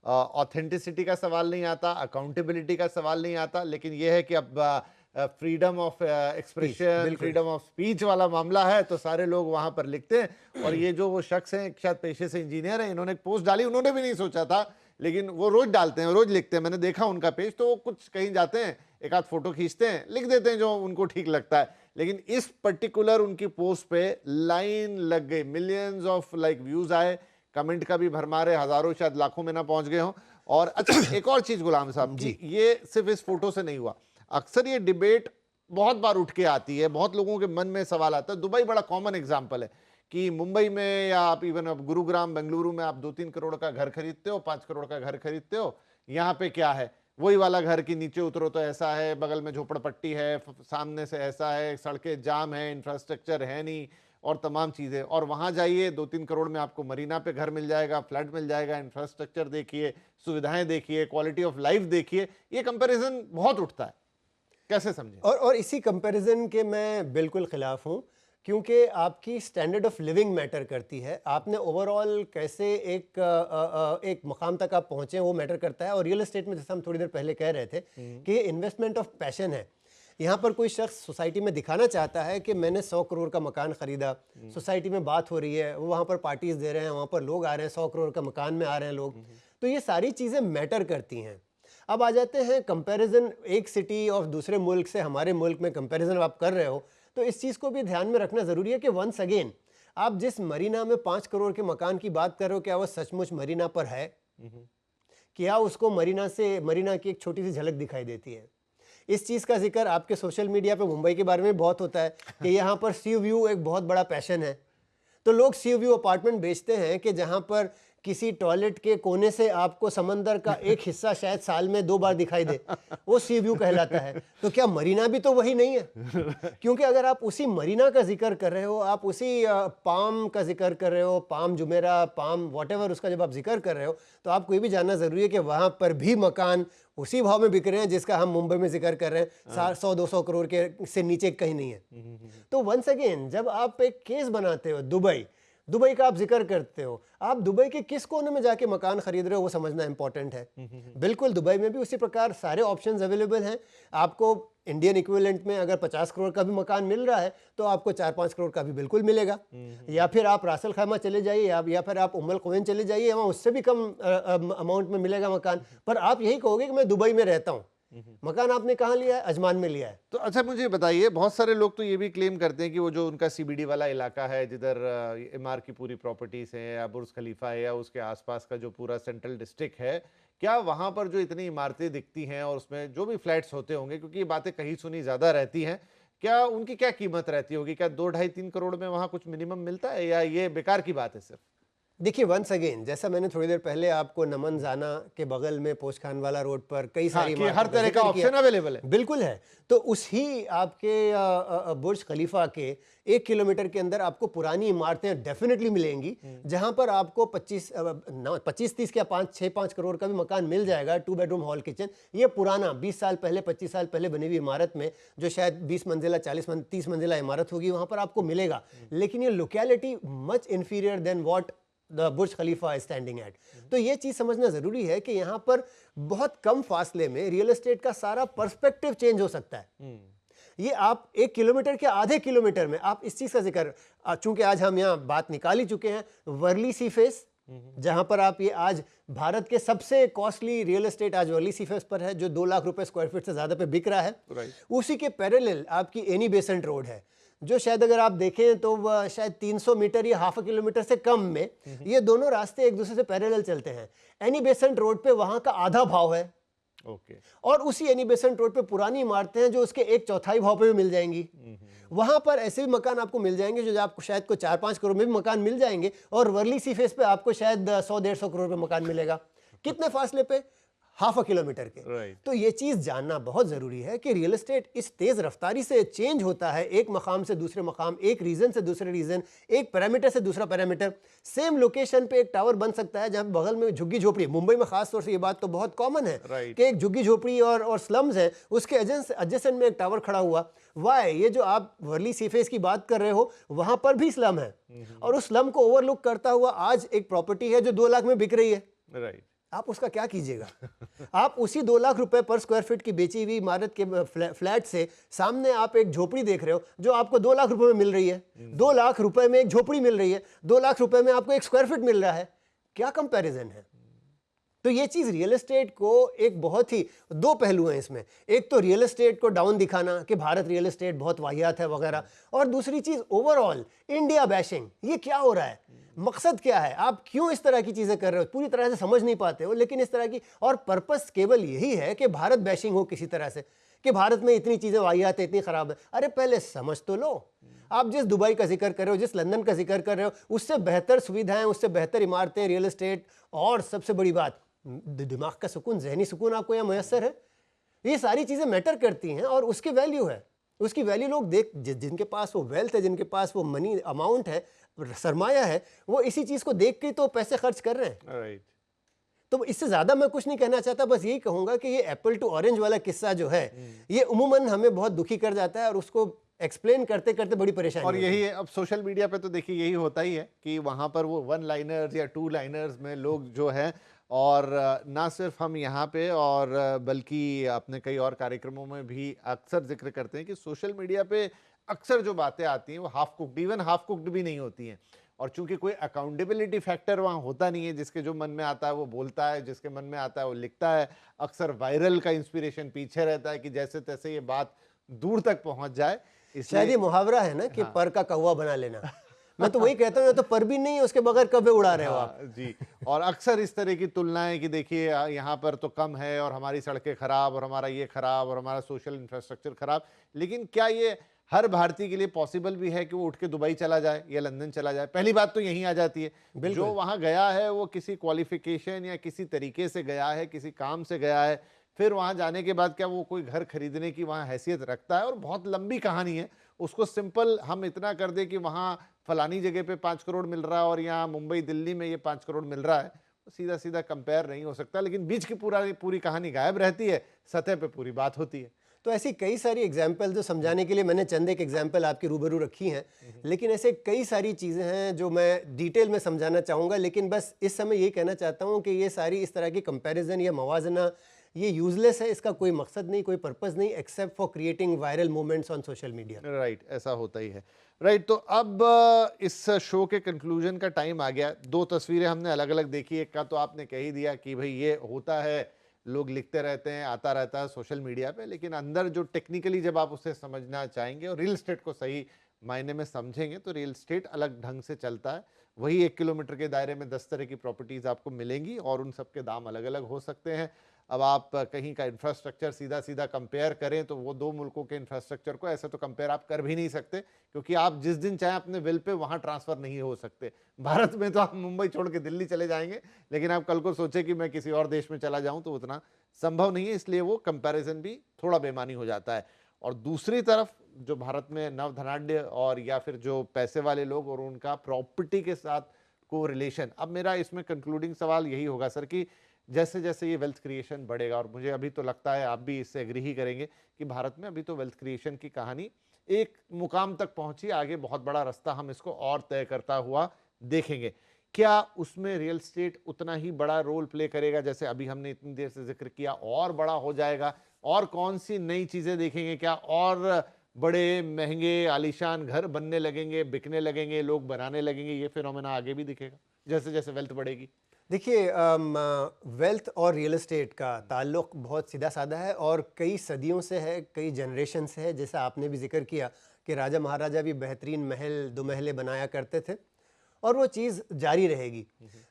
ऑथेंटिसिटी का सवाल नहीं आता, अकाउंटेबिलिटी का सवाल नहीं आता, लेकिन यह है कि अब freedom of expression, freedom of speech वाला मामला है तो सारे लोग वहां पर लिखते हैं। और ये जो वो शख्स हैं, शायद पेशे से इंजीनियर हैं, इन्होंने एक पोस्ट डाली, उन्होंने भी नहीं सोचा था, लेकिन वो रोज डालते हैं, रोज लिखते हैं, मैंने देखा उनका पेज, तो वो कुछ कहीं जाते हैं, एक आध फोटो खींचते हैं, लिख देते हैं जो उनको ठीक लगता है। लेकिन इस पर्टिकुलर उनकी पोस्ट पे लाइन लग गई, मिलियंस ऑफ लाइक व्यूज आए, कमेंट का भी भरमारे, हजारों शायद लाखों में ना पहुंच गए हों। और अच्छा एक और चीज गुलाम साहब जी, ये सिर्फ इस फोटो से नहीं हुआ, अक्सर ये डिबेट बहुत बार उठ के आती है, बहुत लोगों के मन में सवाल आता है। दुबई बड़ा कॉमन एग्जांपल है कि मुंबई में या आप इवन अब गुरुग्राम बेंगलुरु में आप 2-3 करोड़ का घर खरीदते हो, 5 करोड़ का घर खरीदते हो, यहाँ पे क्या है, वही वाला घर की नीचे उतरो तो ऐसा है, बगल में झोपड़पट्टी है, सामने से ऐसा है, सड़कें जाम है, इंफ्रास्ट्रक्चर है नहीं और तमाम चीज़ें। और वहाँ जाइए 2-3 करोड़ में आपको मरीना पे घर मिल जाएगा, फ्लैट मिल जाएगा, इंफ्रास्ट्रक्चर देखिए, सुविधाएं देखिए, क्वालिटी ऑफ लाइफ देखिए, ये कंपैरिजन बहुत उठता है, कैसे समझें? और इसी कंपैरिजन के मैं बिल्कुल खिलाफ हूँ, क्योंकि आपकी स्टैंडर्ड ऑफ लिविंग मैटर करती है। आपने ओवरऑल कैसे एक मकाम तक आप पहुँचे वो मैटर करता है। और रियल एस्टेट में जैसे हम थोड़ी देर पहले कह रहे थे कि ये इन्वेस्टमेंट ऑफ पैशन है। यहाँ पर कोई शख्स सोसाइटी में दिखाना चाहता है कि मैंने 100 करोड़ का मकान खरीदा, सोसाइटी में बात हो रही है, वो वहाँ पर पार्टीज दे रहे हैं, वहाँ पर लोग आ रहे हैं, 100 करोड़ का मकान में आ रहे हैं लोग, तो ये सारी चीज़ें मैटर करती हैं। अब आ जाते हैं कंपैरिजन एक सिटी और दूसरे मुल्क से, हमारे मुल्क में कंपैरिजन आप कर रहे हो, तो इस चीज़ को भी ध्यान में रखना ज़रूरी है कि वंस अगेन आप जिस मरीना में 5 करोड़ के मकान की बात कर रहे हो, क्या वो सचमुच मरीना पर है? क्या उसको मरीना की एक छोटी सी झलक दिखाई देती है? इस चीज़ का जिक्र आपके सोशल मीडिया पे मुंबई के बारे में बहुत होता है कि यहाँ पर सी व्यू एक बहुत बड़ा पैशन है, तो लोग सी व्यू अपार्टमेंट बेचते हैं कि जहाँ पर किसी टॉयलेट के कोने से आपको समंदर का एक हिस्सा शायद साल में 2 बार दिखाई दे, वो सी व्यू कहलाता है। तो क्या मरीना भी तो वही नहीं है? क्योंकि अगर आप उसी मरीना का जिक्र कर रहे हो, आप उसी पाम का जिक्र कर रहे हो, पाम जुमेरा, पाम वॉटेवर, उसका जब आप जिक्र कर रहे हो, तो आपको ये भी जानना ज़रूरी है कि वहाँ पर भी मकान उसी भाव में बिक रहे हैं जिसका हम मुंबई में जिक्र कर रहे हैं, 100-200 करोड़ के से नीचे कहीं नहीं है। तो वंस अगेन जब आप एक केस बनाते हो, दुबई का आप जिक्र करते हो, आप दुबई के किस कोने में जाके मकान खरीद रहे हो वो समझना इंपॉर्टेंट है। बिल्कुल दुबई में भी उसी प्रकार सारे ऑप्शंस अवेलेबल हैं। आपको इंडियन इक्विवेलेंट में अगर 50 करोड़ का भी मकान मिल रहा है तो आपको 4-5 करोड़ का भी बिल्कुल मिलेगा। या फिर आप रासल खैमा चले जाइए, या फिर आप उम्मुल क़ुवैन चले जाइए, वहाँ उससे भी कम अमाउंट में मिलेगा मकान, पर आप यही कहोगे कि मैं दुबई में रहता हूँ। मकान आपने कहाँ लिया है? अजमान में लिया है। तो अच्छा मुझे बताइए, बहुत सारे लोग तो ये भी क्लेम करते हैं कि वो जो उनका सीबीडी वाला इलाका है, जिधर एमआर की पूरी प्रॉपर्टीज हैं या बुर्ज खलीफा है या उसके आसपास का जो पूरा सेंट्रल डिस्ट्रिक्ट है, क्या वहां पर जो इतनी इमारतें दिखती हैं और उसमें जो भी फ्लैट्स होते होंगे, क्योंकि ये बातें कहीं सुनी ज्यादा रहती हैं, क्या उनकी क्या कीमत रहती होगी? क्या 2-2.5-3 करोड़ में वहां कुछ मिनिमम मिलता है या ये बेकार की बात है सिर्फ? देखिए वंस अगेन, जैसा मैंने थोड़ी देर पहले आपको नमन जाना के बगल में पोस्ट खान वाला रोड पर कई सारी कि हर तरह का ऑप्शन अवेलेबल है। बिल्कुल है। तो उसी आपके बुर्ज खलीफा के 1 किलोमीटर के अंदर आपको पुरानी इमारतें डेफिनेटली मिलेंगी, जहां पर आपको 25-30 या 5-6 करोड़ का भी मकान मिल जाएगा, 2 बेडरूम हॉल किचन। ये पुराना 20 साल पहले 25 साल पहले बनी हुई इमारत में, जो शायद 20 मंजिला 30 मंजिला इमारत होगी, वहां पर आपको मिलेगा। लेकिन ये locality much inferior than what the Burj Khalifa standing at. तो ये चीज समझना जरूरी है कि यहाँ पर बहुत कम फासले में रियल एस्टेट का सारा पर्सपेक्टिव चेंज हो सकता है। ये आप 1 किलोमीटर के आधे किलोमीटर में आप इस चीज का जिक्र, चूंकि आज हम यहाँ बात निकाल ही चुके हैं, वर्ली सी फेस, जहां पर आप ये आज भारत के सबसे कॉस्टली रियल एस्टेट आज वर्ली सी फेस पर है, जो 2 लाख रुपए स्क्वायर फीट से ज्यादा पे बिक रहा है। उसी के पैरेलल आपकी एनी बेसेंट रोड है, जो शायद अगर आप देखें तो शायद 300 मीटर या हाफ किलोमीटर से कम में ये दोनों रास्ते एक दूसरे से पैरेलल चलते हैं। एनी बेसेंट रोड पे वहां का आधा भाव है। और उसी एनी बेसेंट रोड पे पुरानी इमारतें हैं जो उसके 1/4 भाव पे भी मिल जाएंगी। वहां पर ऐसे भी मकान आपको मिल जाएंगे जो आपको शायद को 4-5 करोड़ में भी मकान मिल जाएंगे, और वर्ली सी फेस पे आपको शायद 100-150 करोड़ में मकान मिलेगा। कितने फासले पे? हाफ किलोमीटर के। तो ये चीज जानना बहुत जरूरी है कि रियल एस्टेट इस तेज रफ्तारी से चेंज होता है, एक मकाम से दूसरे मकाम, एक रीजन से दूसरे रीजन, एक पैरामीटर से दूसरा पैरामीटर। सेम लोकेशन पे एक टावर बन सकता है जहां बगल में झुग्गी झोपड़ी, मुंबई में खास तौर से ये बात तो बहुत कॉमन है कि एक झुग्गी झोपड़ी और स्लम्स है, उसके एडजेसेंट में एक टावर खड़ा हुआ। वाई, ये जो आप वर्ली सी फेस की बात कर रहे हो, वहां पर भी स्लम है, और उस स्लम को ओवरलुक करता हुआ आज एक प्रॉपर्टी है जो 2 लाख में बिक रही है। आप उसका क्या कीजिएगा? आप उसी 2 लाख रुपए पर स्क्वायर फीट की बेची हुई इमारत के फ्लैट से सामने आप एक झोपड़ी देख रहे हो जो आपको 2 लाख रुपए में मिल रही है। 2 लाख रुपए में एक झोपड़ी मिल रही है, 2 लाख रुपए में आपको एक स्क्वायर फीट मिल रहा है। क्या कंपैरिजन है? तो ये चीज रियल एस्टेट को एक बहुत ही 2 पहलू हैं इसमें। एक तो रियल एस्टेट को डाउन दिखाना कि भारत रियल एस्टेट बहुत वाहियात है वगैरह, और दूसरी चीज ओवरऑल इंडिया बैशिंग। ये क्या हो रहा है? मकसद क्या है? आप क्यों इस तरह की चीजें कर रहे हो? पूरी तरह से समझ नहीं पाते हो, लेकिन इस तरह की, और पर्पस केवल यही है कि भारत बैशिंग हो किसी तरह से, कि भारत में इतनी चीजें वाहियात है, इतनी खराब है। अरे पहले समझ तो लो। आप जिस दुबई का जिक्र कर रहे हो, जिस लंदन का जिक्र कर रहे हो, उससे बेहतर सुविधाएं, उससे बेहतर इमारतें, रियल एस्टेट, और सबसे बड़ी बात दिमाग का सुकून, जहनी सुकून आपको यहाँ मैसर है। ये सारी चीज़ें मैटर करती हैं और उसकी वैल्यू है। उसकी वैल्यू लोग देख, जिनके पास वो वेल्थ है, जिनके पास वो मनी अमाउंट है, सरमाया है, वो इसी चीज़ को देख के तो पैसे खर्च कर रहे हैं। राइट। तो इससे ज़्यादा मैं कुछ नहीं कहना चाहता, बस यही कहूँगा कि ये एप्पल टू ऑरेंज वाला किस्सा जो है, ये उमूमन हमें बहुत दुखी कर जाता है और उसको एक्सप्लेन करते करते बड़ी परेशानी और होती यही है, अब सोशल मीडिया पे तो देखिए यही होता ही है कि वहाँ पर वो वन लाइनर्स या टू लाइनर्स में लोग जो हैं, और ना सिर्फ हम यहाँ पे और बल्कि अपने कई और कार्यक्रमों में भी अक्सर जिक्र करते हैं कि सोशल मीडिया पे अक्सर जो बातें आती हैं वो half cooked, even half cooked भी नहीं होती हैं। और चूंकि कोई अकाउंटेबिलिटी फैक्टर वहाँ होता नहीं है, जिसके जो मन में आता है वो बोलता है, जिसके मन में आता है वो लिखता है। अक्सर वायरल का इंस्पिरेशन पीछे रहता है कि जैसे तैसे ये बात दूर तक पहुंच जाए। शायद ये मुहावरा है ना कि पर का कौवा बना लेना। मैं तो वही कहता हूँ, तो पर भी नहीं है, उसके बगैर कब्बे उड़ा रहे हो आप। जी। और अक्सर इस तरह की तुलनाएं कि देखिए यहाँ पर तो कम है और हमारी सड़कें खराब और हमारा ये खराब और हमारा सोशल इंफ्रास्ट्रक्चर खराब। लेकिन क्या ये हर भारतीय के लिए पॉसिबल भी है कि वो उठ के दुबई चला जाए या लंदन चला जाए? पहली बात तो यही आ जाती है, जो वहां गया है वो किसी क्वालिफिकेशन या किसी तरीके से गया है, किसी काम से गया है, फिर वहां जाने के बाद क्या वो कोई घर खरीदने की वहां हैसियत रखता है? और बहुत लंबी कहानी है। उसको सिंपल हम इतना कर दे कि वहां फलानी जगह पे 5 करोड़ मिल रहा है और यहाँ मुंबई दिल्ली में ये 5 करोड़ मिल रहा है, तो सीधा सीधा कंपेयर नहीं हो सकता। लेकिन बीच की पूरी कहानी गायब रहती है, सतह पे पूरी बात होती है। तो ऐसी कई सारी एग्जाम्पल जो समझाने के लिए मैंने चंद एक एग्जाम्पल आपके रूबरू रखी हैं, लेकिन ऐसे कई सारी चीज़ें हैं जो मैं डिटेल में समझाना चाहूँगा। लेकिन बस इस समय ये कहना चाहता हूँ कि ये सारी इस तरह की कंपैरिजन या मवाजना ये यूजलेस है, इसका कोई मकसद नहीं, कोई पर्पस नहीं, except for creating viral moments on social media. Right, ऐसा होता ही है। राइट, तो अब इस शो के कंक्लूजन का टाइम आ गया। 2 तस्वीरें हमने अलग अलग देखी। एक का तो आपने कह ही दिया कि भाई ये होता है, लोग लिखते रहते हैं, आता रहता है सोशल मीडिया पे, लेकिन अंदर जो टेक्निकली जब आप उसे समझना चाहेंगे और रियल एस्टेट को सही मायने में समझेंगे तो रियल एस्टेट अलग ढंग से चलता है। वही 1 किलोमीटर के दायरे में 10 तरह की प्रॉपर्टीज आपको मिलेंगी और उन सब के दाम अलग अलग हो सकते हैं। अब आप कहीं का इंफ्रास्ट्रक्चर सीधा सीधा कंपेयर करें तो वो 2 मुल्कों के इंफ्रास्ट्रक्चर को ऐसे तो कंपेयर आप कर भी नहीं सकते, क्योंकि आप जिस दिन चाहे अपने विल पे वहां ट्रांसफर नहीं हो सकते। भारत में तो आप मुंबई छोड़ के दिल्ली चले जाएंगे, लेकिन आप कल को सोचे कि मैं किसी और देश में चला जाऊं तो उतना संभव नहीं है, इसलिए वो कंपैरिजन भी थोड़ा बेमानी हो जाता है। और दूसरी तरफ जो भारत में नवधनाढ्य और या फिर जो पैसे वाले लोग और उनका प्रॉपर्टी के साथ को रिलेशन, अब मेरा इसमें कंक्लूडिंग सवाल यही होगा सर कि जैसे जैसे ये वेल्थ क्रिएशन बढ़ेगा, और मुझे अभी तो लगता है आप भी इससे एग्री ही करेंगे कि भारत में अभी तो वेल्थ क्रिएशन की कहानी एक मुकाम तक पहुंची, आगे बहुत बड़ा रास्ता हम इसको और तय करता हुआ देखेंगे। क्या उसमें रियल एस्टेट उतना ही बड़ा रोल प्ले करेगा जैसे अभी हमने इतनी देर से जिक्र किया, और बड़ा हो जाएगा? और कौन सी नई चीजें देखेंगे? क्या और बड़े महंगे आलीशान घर बनने लगेंगे, बिकने लगेंगे, लोग बनाने लगेंगे? ये फिनोमेना आगे भी दिखेगा जैसे जैसे वेल्थ बढ़ेगी। देखिए, वेल्थ और रियल एस्टेट का ताल्लुक बहुत सीधा साधा है और कई सदियों से है, कई जनरेशन से है। जैसा आपने भी जिक्र किया कि राजा महाराजा भी बेहतरीन महल, 2 महलें बनाया करते थे और वो चीज़ जारी रहेगी।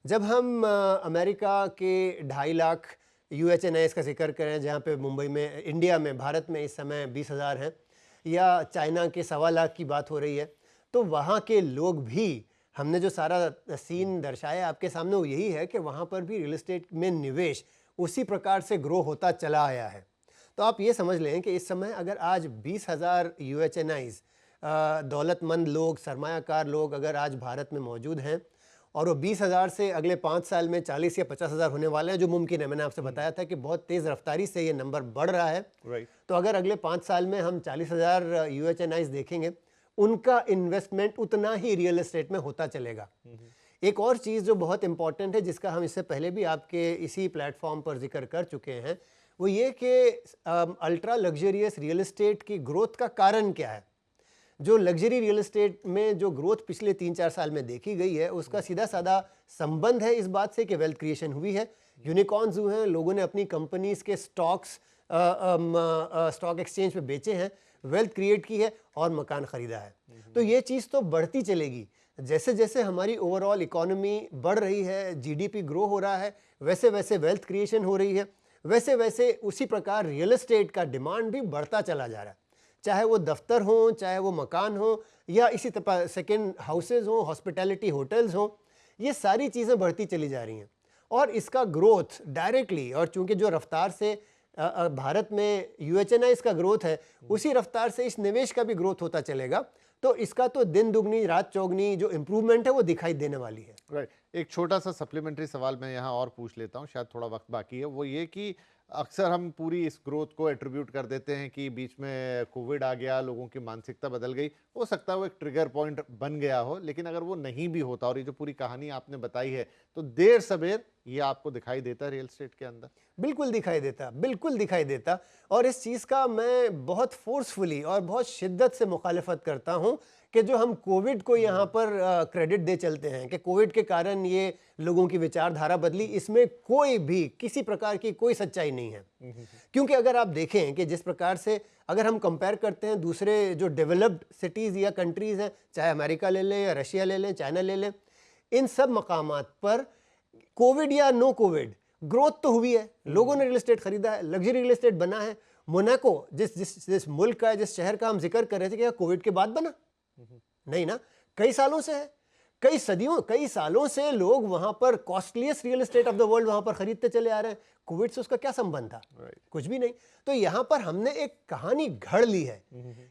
जब हम अमेरिका के 2.5 लाख UHNIs का जिक्र करें, जहाँ पे मुंबई में, इंडिया में, भारत में इस समय 20,000 हैं, या चाइना के 1.25 लाख की बात हो रही है, तो वहाँ के लोग भी, हमने जो सारा सीन दर्शाया आपके सामने वो यही है कि वहाँ पर भी रियल एस्टेट में निवेश उसी प्रकार से ग्रो होता चला आया है। तो आप ये समझ लें कि इस समय अगर आज 20,000 UHNIs दौलतमंद लोग, सरमायाकार लोग अगर आज भारत में मौजूद हैं और वो 20,000 से अगले 5 साल में 40 या 50,000 होने वाले हैं, जो मुमकिन है। मैंने आपसे बताया था कि बहुत तेज़ रफ्तारी से ये नंबर बढ़ रहा है। तो अगर अगले 5 साल में हम 40,000 UHNIs देखेंगे, उनका इन्वेस्टमेंट उतना ही रियल एस्टेट में होता चलेगा। एक और चीज़ जो बहुत इंपॉर्टेंट है, जिसका हम इससे पहले भी आपके इसी प्लेटफॉर्म पर जिक्र कर चुके हैं, वो ये कि अल्ट्रा लग्जरियस रियल एस्टेट की ग्रोथ का कारण क्या है। जो लग्जरी रियल एस्टेट में जो ग्रोथ पिछले 3-4 साल में देखी गई है, उसका सीधा साधा संबंध है इस बात से कि वेल्थ क्रिएशन हुई है, यूनिकॉर्न्स हुए हैं, लोगों ने अपनी कंपनीज के स्टॉक्स स्टॉक एक्सचेंज पे बेचे हैं, वेल्थ क्रिएट की है और मकान ख़रीदा है। तो ये चीज़ तो बढ़ती चलेगी। जैसे जैसे हमारी ओवरऑल इकोनॉमी बढ़ रही है, GDP ग्रो हो रहा है, वैसे वैसे वेल्थ क्रिएशन हो रही है, वैसे वैसे उसी प्रकार रियल एस्टेट का डिमांड भी बढ़ता चला जा रहा है। चाहे वो दफ्तर हो, चाहे वो मकान हो, या इसी तरह सेकेंड हाउसेज हो, हॉस्पिटैलिटी होटल्स हो, ये सारी चीज़ें बढ़ती चली जा रही हैं। और इसका ग्रोथ डायरेक्टली, और चूंकि जो रफ्तार से भारत में यूएचएनआई का ग्रोथ है, उसी रफ्तार से इस निवेश का भी ग्रोथ होता चलेगा, तो इसका तो दिन दुगनी रात चौगनी जो इम्प्रूवमेंट है वो दिखाई देने वाली है। राइट। एक छोटा सा सप्लीमेंट्री सवाल मैं यहाँ और पूछ लेता हूँ, शायद थोड़ा वक्त बाकी है। वो ये कि अक्सर हम पूरी इस ग्रोथ को एट्रीब्यूट कर देते हैं कि बीच में कोविड आ गया, लोगों की मानसिकता बदल गई। हो सकता है वो एक ट्रिगर पॉइंट बन गया हो, लेकिन अगर वो नहीं भी होता और ये जो पूरी कहानी आपने बताई है, तो देर सबेर ये आपको दिखाई देता है रियल एस्टेट के अंदर। बिल्कुल दिखाई देता, बिल्कुल दिखाई देता। और इस चीज़ का मैं बहुत फोर्सफुली और बहुत शिद्दत से मुखालफत करता हूँ कि जो हम कोविड को यहाँ पर क्रेडिट दे चलते हैं कि कोविड के कारण ये लोगों की विचारधारा बदली, इसमें कोई भी किसी प्रकार की कोई सच्चाई नहीं है। क्योंकि अगर आप देखें कि जिस प्रकार से अगर हम कंपेयर करते हैं दूसरे जो डेवलप्ड सिटीज़ या कंट्रीज़ हैं, चाहे अमेरिका ले लें या रशिया ले लें, चाइना ले लें, इन सब मकामात पर कोविड या नो कोविड ग्रोथ तो हुई है, लोगों ने रियल एस्टेट खरीदा है, लग्जरी रियल एस्टेट बना है। मोनाको जिस मुल्क का, जिस शहर का हम जिक्र कर रहे थे, क्या कोविड के बाद बना? नहीं ना, कई सालों से है, कई सालों से लोग वहां पर costliest real estate of the world वहां पर खरीदते चले आ रहे हैं। कोविड से उसका क्या संबंध था? कुछ भी नहीं। तो यहां पर हमने एक कहानी घड़ ली है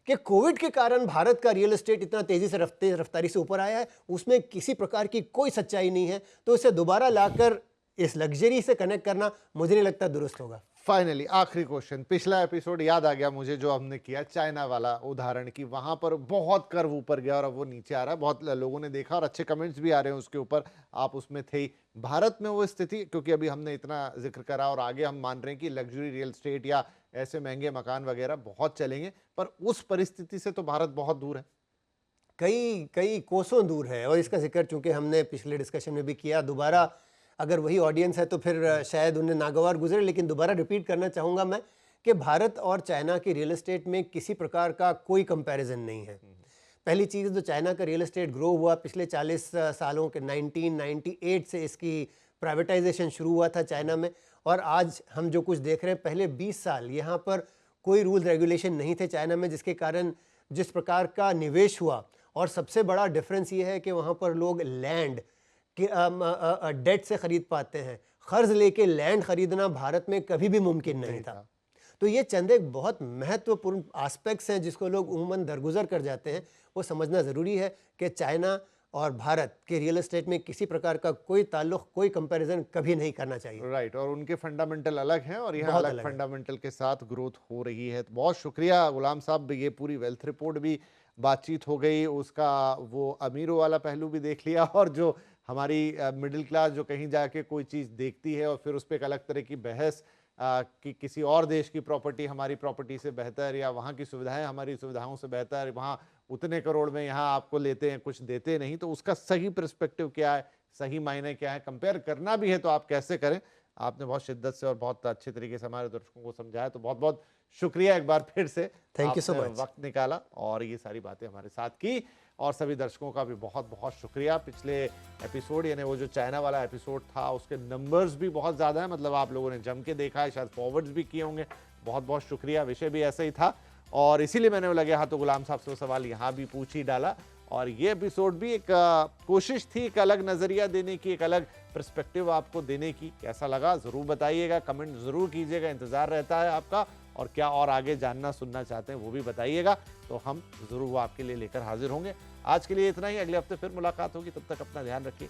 कि कोविड के कारण भारत का रियल एस्टेट इतना तेजी से रफ्तारी से ऊपर आया है, उसमें किसी प्रकार की कोई सच्चाई नहीं है। तो इसे दोबारा लाकर इस लग्जरी से कनेक्ट करना मुझे नहीं लगता दुरुस्त होगा। फाइनली आखिरी क्वेश्चन, पिछला एपिसोड याद आ गया मुझे जो हमने किया चाइना वाला उदाहरण की, वहां पर बहुत कर्व ऊपर गया और अब वो नीचे आ रहा है, बहुत लोगों ने देखा और अच्छे कमेंट्स भी आ रहे हैं उसके ऊपर, आप उसमें थे ही। भारत में वो स्थिति, क्योंकि अभी हमने इतना जिक्र करा और आगे हम मान रहे हैं कि लग्जरी रियल एस्टेट या ऐसे महंगे मकान वगैरह बहुत चलेंगे, पर उस परिस्थिति से तो भारत बहुत दूर है, कई कोसों दूर है। और इसका जिक्र चूंकि हमने पिछले डिस्कशन में भी किया, दोबारा अगर वही ऑडियंस है तो फिर शायद उन्हें नागवार गुजरे, लेकिन दोबारा रिपीट करना चाहूँगा मैं कि भारत और चाइना की रियल एस्टेट में किसी प्रकार का कोई कंपैरिजन नहीं है। पहली चीज़, तो चाइना का रियल एस्टेट ग्रो हुआ पिछले 40 सालों के 1998 से इसकी प्राइवेटाइजेशन शुरू हुआ था चाइना में, और आज हम जो कुछ देख रहे हैं, पहले 20 साल यहाँ पर कोई रूल रेगुलेशन नहीं थे चाइना में, जिसके कारण जिस प्रकार का निवेश हुआ। और सबसे बड़ा डिफरेंस ये है कि वहाँ पर लोग लैंड कि डेट से खरीद पाते हैं। कर्ज लेके लैंड खरीदना भारत में कभी भी मुमकिन नहीं था। तो ये चंद एक बहुत महत्वपूर्ण एस्पेक्ट्स हैं जिसको लोग उम्मन दरगुजर कर जाते हैं। वो समझना ज़रूरी है कि चाइना और भारत के रियल एस्टेट में किसी प्रकार का कोई ताल्लुक, कोई कंपैरिजन कभी नहीं करना चाहिए। राइट। और उनके फंडामेंटल अलग हैं और यहाँ अलग फंडामेंटल के साथ ग्रोथ हो रही है। तो बहुत शुक्रिया गुलाम साहब, ये पूरी वेल्थ रिपोर्ट भी बातचीत हो गई, उसका वो अमीरों वाला पहलू भी देख लिया, और जो हमारी मिडिल क्लास जो कहीं जाके कोई चीज़ देखती है और फिर उस पर एक अलग तरह की बहस कि किसी और देश की प्रॉपर्टी हमारी प्रॉपर्टी से बेहतर, या वहाँ की सुविधाएं हमारी सुविधाओं से बेहतर, वहाँ उतने करोड़ में यहाँ आपको लेते हैं कुछ देते नहीं, तो उसका सही पर्सपेक्टिव क्या है, सही मायने क्या है, कंपेयर करना भी है तो आप कैसे करें। आपने बहुत शिद्दत से और बहुत अच्छे तरीके से हमारे दर्शकों को समझाया, तो बहुत बहुत शुक्रिया एक बार फिर से। थैंक यू सो मच, वक्त निकाला और ये सारी बातें हमारे साथ की, और सभी दर्शकों का भी बहुत बहुत शुक्रिया। पिछले एपिसोड यानी वो जो चाइना वाला एपिसोड था उसके नंबर्स भी बहुत ज़्यादा है, मतलब आप लोगों ने जम के देखा है, शायद फॉरवर्ड्स भी किए होंगे, बहुत बहुत शुक्रिया। विषय भी ऐसा ही था और इसीलिए मैंने लगे हाँ तो गुलाम साहब से वो सवाल यहाँ भी पूछ ही डाला। और ये एपिसोड भी एक कोशिश थी एक अलग नज़रिया देने की, एक अलग पर्सपेक्टिव आपको देने की। कैसा लगा ज़रूर बताइएगा, कमेंट ज़रूर कीजिएगा, इंतज़ार रहता है आपका। और क्या और आगे जानना सुनना चाहते हैं वो भी बताइएगा, तो हम ज़रूर वो आपके लिए लेकर हाजिर होंगे। आज के लिए इतना ही, अगले हफ्ते फिर मुलाकात होगी, तब तक अपना ध्यान रखिए।